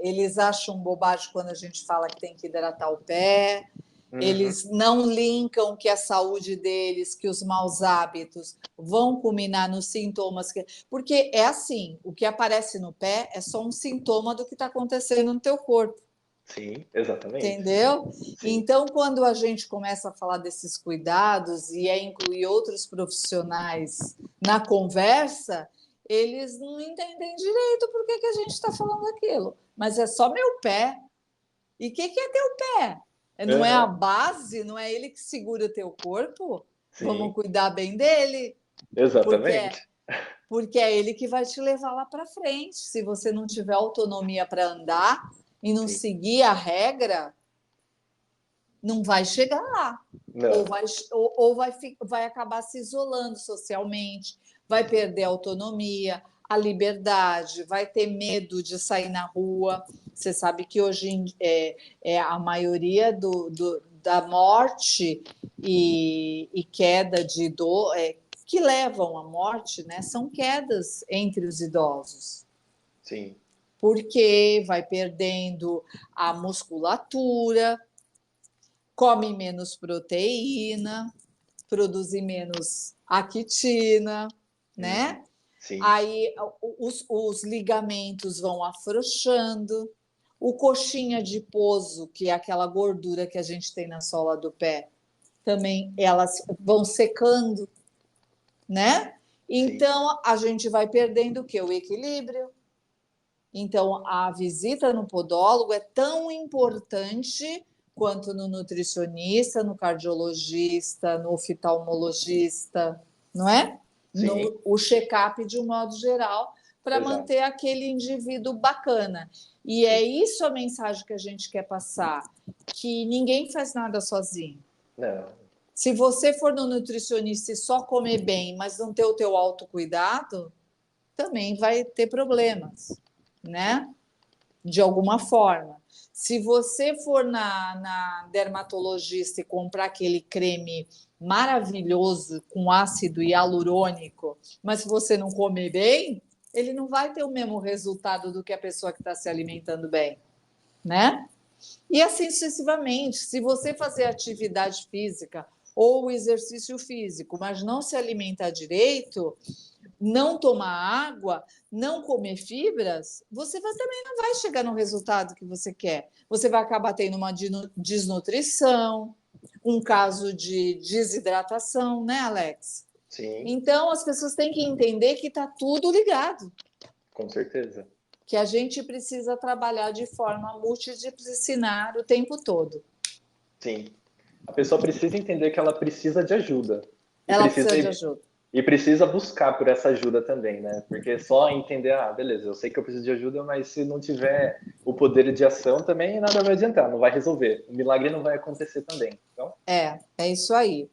Eles acham bobagem quando a gente fala que tem que hidratar o pé. Uhum, Eles não linkam que a saúde deles, que os maus hábitos vão culminar nos sintomas. Porque é assim, o que aparece no pé é só um sintoma do que está acontecendo no teu corpo. sim, exatamente. Entendeu? Sim, Então, quando a gente começa a falar desses cuidados e incluir outros profissionais na conversa, eles não entendem direito por que a gente está falando aquilo. Mas é só meu pé. E o que é teu pé? Não é a uhum, base? Não é ele que segura o teu corpo? Vamos sim, cuidar bem dele, porque exatamente. porque é ele que vai te levar lá para frente. Se você não tiver autonomia para andar e não Sim, seguir a regra, não vai chegar lá. Ou não, vai, ou vai acabar se isolando socialmente, vai perder a autonomia, a liberdade, vai ter medo de sair na rua. Você sabe que hoje é a maioria da morte e queda de dor que levam à morte, né, são quedas entre os idosos, sim, porque vai perdendo a musculatura, come menos proteína, produz menos actina, uhum, né? sim, Aí os ligamentos vão afrouxando, o coxinha de pouso, que é aquela gordura que a gente tem na sola do pé, também elas vão secando, né? sim, Então a gente vai perdendo o que? O equilíbrio. Então, a visita no podólogo é tão importante quanto no nutricionista, no cardiologista, no oftalmologista, não é? sim, O check-up de um modo geral, para exato, manter aquele indivíduo bacana. E é sim, isso a mensagem que a gente quer passar, que ninguém faz nada sozinho. não, Se você for no nutricionista e só comer bem, mas não ter o teu autocuidado, também vai ter problemas, sim, né? De alguma forma. Se você for na dermatologista e comprar aquele creme maravilhoso com ácido hialurônico, mas se você não comer bem, ele não vai ter o mesmo resultado do que a pessoa que está se alimentando bem, né? E assim sucessivamente. Se você fazer atividade física ou exercício físico, mas não se alimentar direito, não tomar água, não comer fibras, também não vai chegar no resultado que você quer. Você vai acabar tendo uma desnutrição, um caso de desidratação, né, Alex? sim, Então, as pessoas têm que entender que está tudo ligado, com certeza, que a gente precisa trabalhar de forma multidisciplinar o tempo todo. sim. A pessoa precisa entender que ela precisa de ajuda e Ela precisa precisa de ajuda. e precisa buscar por essa ajuda também, né? Porque só entender, beleza, eu sei que eu preciso de ajuda, mas se não tiver o poder de ação também nada vai adiantar, não vai resolver. O milagre não vai acontecer também. Então, É isso aí.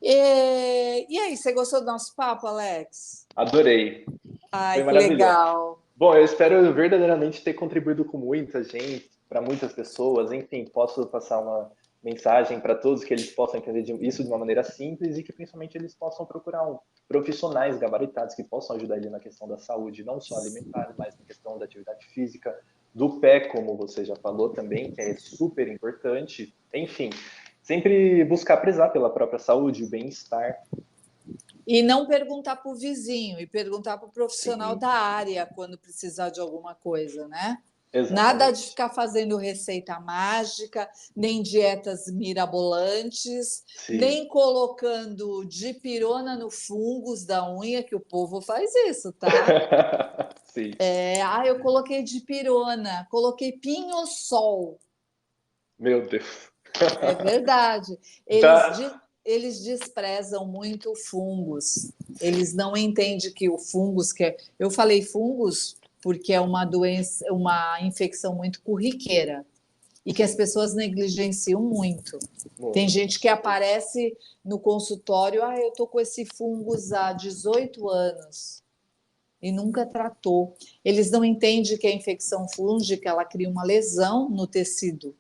E aí, você gostou do nosso papo, Alex? adorei. Foi Ai, que maravilhoso. legal. Bom, eu espero verdadeiramente ter contribuído com muita gente, para muitas pessoas. Enfim, posso passar uma mensagem para todos que eles possam entender isso de uma maneira simples e que principalmente eles possam procurar profissionais gabaritados que possam ajudar ele na questão da saúde, não só alimentar, mas na questão da atividade física, do pé, como você já falou também, que é super importante. Enfim, sempre buscar prezar pela própria saúde, o bem-estar. E não perguntar para o vizinho, e perguntar para o profissional Sim, da área quando precisar de alguma coisa, né? Nada de Exatamente. ficar fazendo receita mágica, nem dietas mirabolantes, Sim. nem colocando dipirona no fungos da unha, que o povo faz isso, tá? Sim. Eu coloquei dipirona, coloquei pinho-sol. Meu Deus. É verdade. Eles, Então, de- eles desprezam muito o fungos. Eles não entendem que o fungos, eu falei fungos porque é uma doença, uma infecção muito corriqueira e que as sim, pessoas negligenciam muito. Tem muito, com gente que certeza. aparece no consultório, eu tô com esse fungos há 18 anos e nunca tratou. Eles não entendem que a infecção fúngica ela cria uma lesão no tecido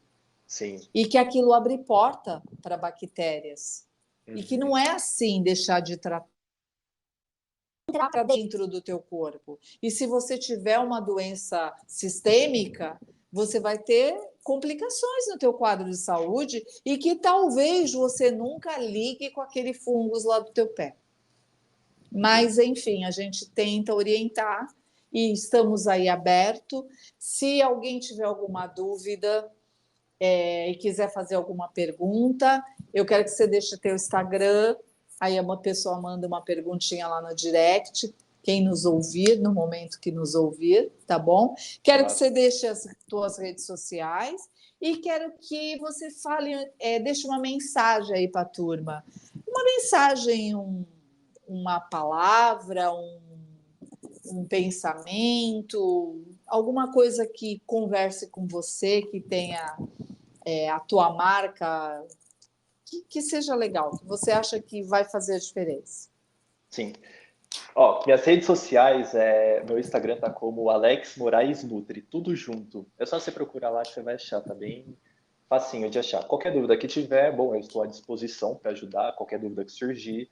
Sim. e que aquilo abre porta para bactérias. E que Uhum. não é assim deixar de tratar para dentro do teu corpo. E se você tiver uma doença sistêmica, você vai ter complicações no teu quadro de saúde e que talvez você nunca ligue com aquele fungos lá do teu pé. Mas, enfim, a gente tenta orientar e estamos aí aberto. Se alguém tiver alguma dúvida, e quiser fazer alguma pergunta, eu quero que você deixe teu Instagram, aí uma pessoa manda uma perguntinha lá no direct, quem nos ouvir, no momento que nos ouvir, tá bom? Quero que Claro. você deixe as tuas redes sociais e quero que você fale, deixe uma mensagem aí para a turma. Uma mensagem, uma palavra, um pensamento, alguma coisa que converse com você, que tenha a tua marca, que seja legal, que você acha que vai fazer a diferença. Sim. Ó, minhas redes sociais, meu Instagram tá como Alex Moraes Nutri, tudo junto. É só você procurar lá que você vai achar, tá bem facinho de achar. Qualquer dúvida que tiver, bom, eu estou à disposição para ajudar, qualquer dúvida que surgir.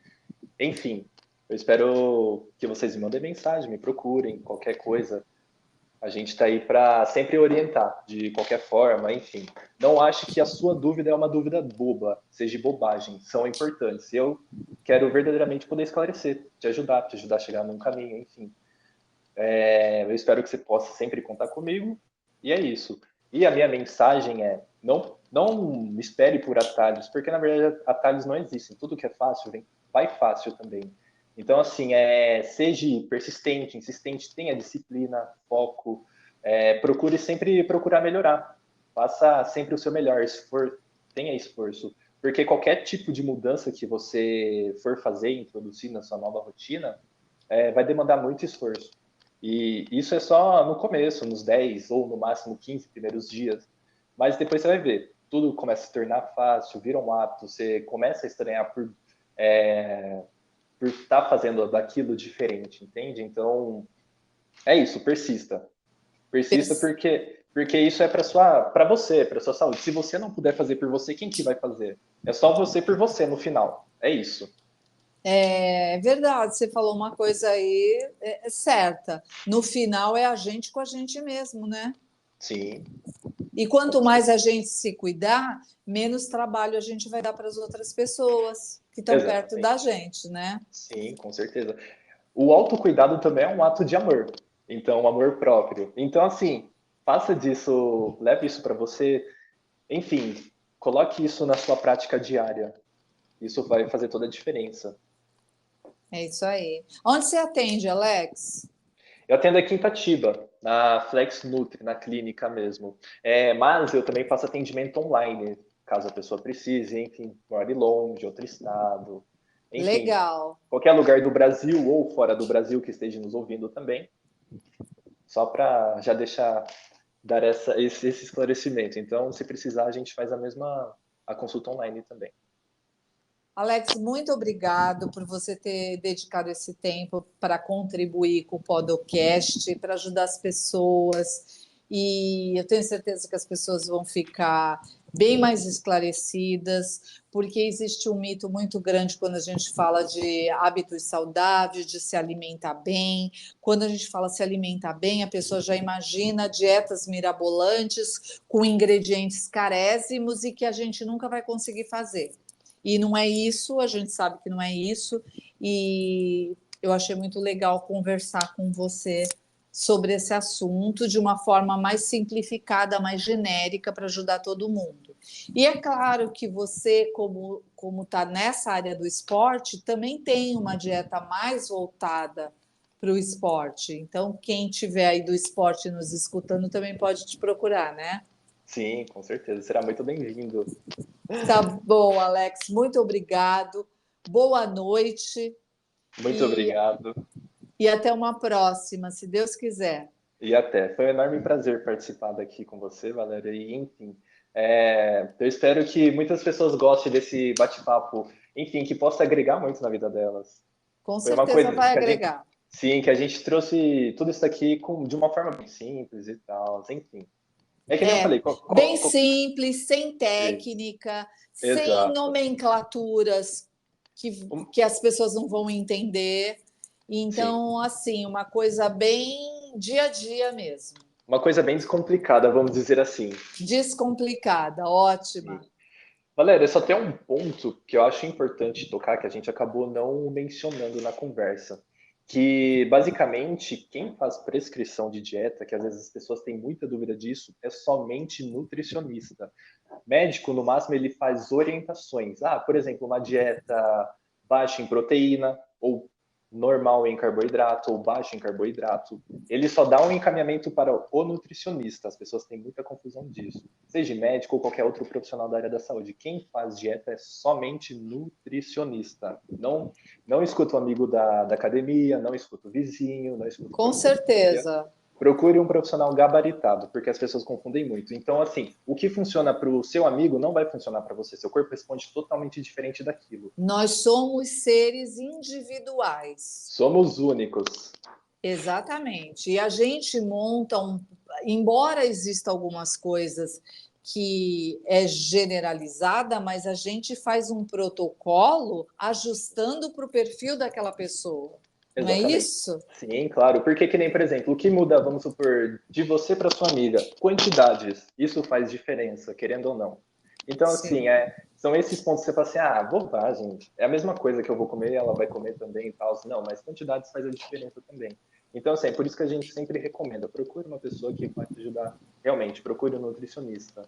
Enfim, eu espero que vocês me mandem mensagem, me procurem, qualquer coisa. A gente está aí para sempre orientar, de qualquer forma, enfim. Não ache que a sua dúvida é uma dúvida boba, seja bobagem, são importantes. Eu quero verdadeiramente poder esclarecer, te ajudar a chegar num caminho, enfim. Eu espero que você possa sempre contar comigo, e é isso. E a minha mensagem é: não espere por atalhos, porque na verdade atalhos não existem. Tudo que é fácil vai fácil também. Então, assim, seja persistente, insistente, tenha disciplina, foco, procure sempre procurar melhorar. Faça sempre o seu melhor, tenha esforço. Porque qualquer tipo de mudança que você for fazer, introduzir na sua nova rotina, vai demandar muito esforço. E isso é só no começo, nos 10 ou no máximo 15 primeiros dias. Mas depois você vai ver, tudo começa a se tornar fácil, vira um hábito, você começa a estranhar por estar fazendo daquilo diferente, entende? Então, é isso, persista. Persista porque isso é para você, para sua saúde. Se você não puder fazer por você, quem que vai fazer? É só você por você no final. É isso. É verdade, você falou uma coisa aí certa. No final é a gente com a gente mesmo, né? Sim, E com quanto mais a certeza. gente se cuidar, menos trabalho a gente vai dar para as outras pessoas que estão perto da Exatamente. gente, né? Sim, com certeza. O autocuidado também é um ato de amor. Então, amor próprio. Então, assim, faça disso, leve isso para você. Enfim, coloque isso na sua prática diária. Isso vai fazer toda a diferença. É isso aí. Onde você atende, Alex? Eu atendo aqui em Itatiba, na Flex Nutri, na clínica mesmo. Mas eu também faço atendimento online, caso a pessoa precise, enfim, more longe, outro estado. Enfim, Legal. qualquer lugar do Brasil ou fora do Brasil que esteja nos ouvindo também. Só para já deixar dar esse esclarecimento. Então, se precisar, a gente faz a consulta online também. Alex, muito obrigado por você ter dedicado esse tempo para contribuir com o podcast, para ajudar as pessoas. E eu tenho certeza que as pessoas vão ficar bem mais esclarecidas, porque existe um mito muito grande quando a gente fala de hábitos saudáveis, de se alimentar bem. Quando a gente fala se alimentar bem, a pessoa já imagina dietas mirabolantes com ingredientes carésimos e que a gente nunca vai conseguir fazer. E não é isso, a gente sabe que não é isso, e eu achei muito legal conversar com você sobre esse assunto de uma forma mais simplificada, mais genérica, para ajudar todo mundo. E é claro que você, como está nessa área do esporte, também tem uma dieta mais voltada para o esporte. Então, quem tiver aí do esporte nos escutando também pode te procurar, né? Sim, com certeza. Será muito bem-vindo. Tá bom, Alex. Muito obrigado. Boa noite Muito e, obrigado. e até uma próxima, se Deus quiser. E até. Foi um enorme prazer participar daqui com você, Valéria. E, enfim, eu espero que muitas pessoas gostem desse bate-papo, enfim, que possa agregar muito na vida delas. Com Foi uma certeza coisa vai que a gente, agregar. sim, que a gente trouxe tudo isso aqui de uma forma bem simples e tal, enfim. É que nem eu É, falei, bem simples, sem isso, técnica, sem exato. nomenclaturas que as pessoas não vão entender. Sim, Então, assim, uma coisa bem dia a dia mesmo. uma coisa bem descomplicada, vamos dizer assim. Descomplicada, ótima. Sim. Valéria, só tem um ponto que eu acho importante tocar, que a gente acabou não mencionando na conversa, que basicamente quem faz prescrição de dieta, que às vezes as pessoas têm muita dúvida disso, é somente nutricionista. Médico, no máximo, ele faz orientações. Ah, por exemplo, uma dieta baixa em proteína, ou normal em carboidrato, ou baixa em carboidrato. Ele só dá um encaminhamento para o nutricionista. As pessoas têm muita confusão disso. Seja médico ou qualquer outro profissional da área da saúde. Quem faz dieta é somente nutricionista. Não escuta o amigo da academia, não escuta o vizinho, não escuta o Com professor de família. certeza. Procure um profissional gabaritado, porque as pessoas confundem muito. Então, assim, o que funciona para o seu amigo não vai funcionar para você. Seu corpo responde totalmente diferente daquilo. Nós somos seres individuais. Somos únicos. Exatamente. E a gente monta embora exista algumas coisas que é generalizada, mas a gente faz um protocolo ajustando para o perfil daquela pessoa. Não é Exatamente. isso? Sim, claro. Porque que nem, por exemplo, o que muda, vamos supor, de você para sua amiga? Quantidades. Isso faz diferença, querendo ou não. Então, assim, Sim. são esses pontos que você fala assim, ah, bobagem. É a mesma coisa que eu vou comer, ela vai comer também e tal. Não, mas quantidades faz a diferença também. Então, assim, é por isso que a gente sempre recomenda, procure uma pessoa que vai te ajudar realmente, procure um nutricionista.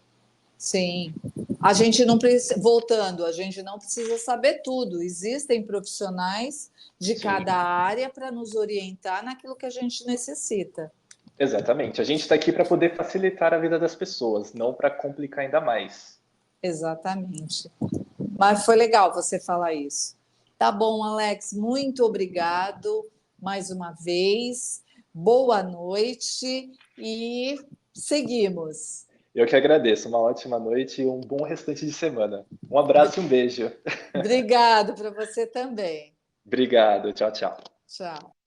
Sim. A gente não precisa, voltando, a gente não precisa saber tudo. Existem profissionais de Sim, cada área para nos orientar naquilo que a gente necessita. exatamente. A gente está aqui para poder facilitar a vida das pessoas, não para complicar ainda mais. Exatamente. Mas foi legal você falar isso. Tá bom, Alex, muito obrigado mais uma vez. Boa noite e seguimos. Eu que agradeço. Uma ótima noite e um bom restante de semana. Um abraço e um beijo. Obrigado para você também. Obrigado. Tchau, tchau. Tchau.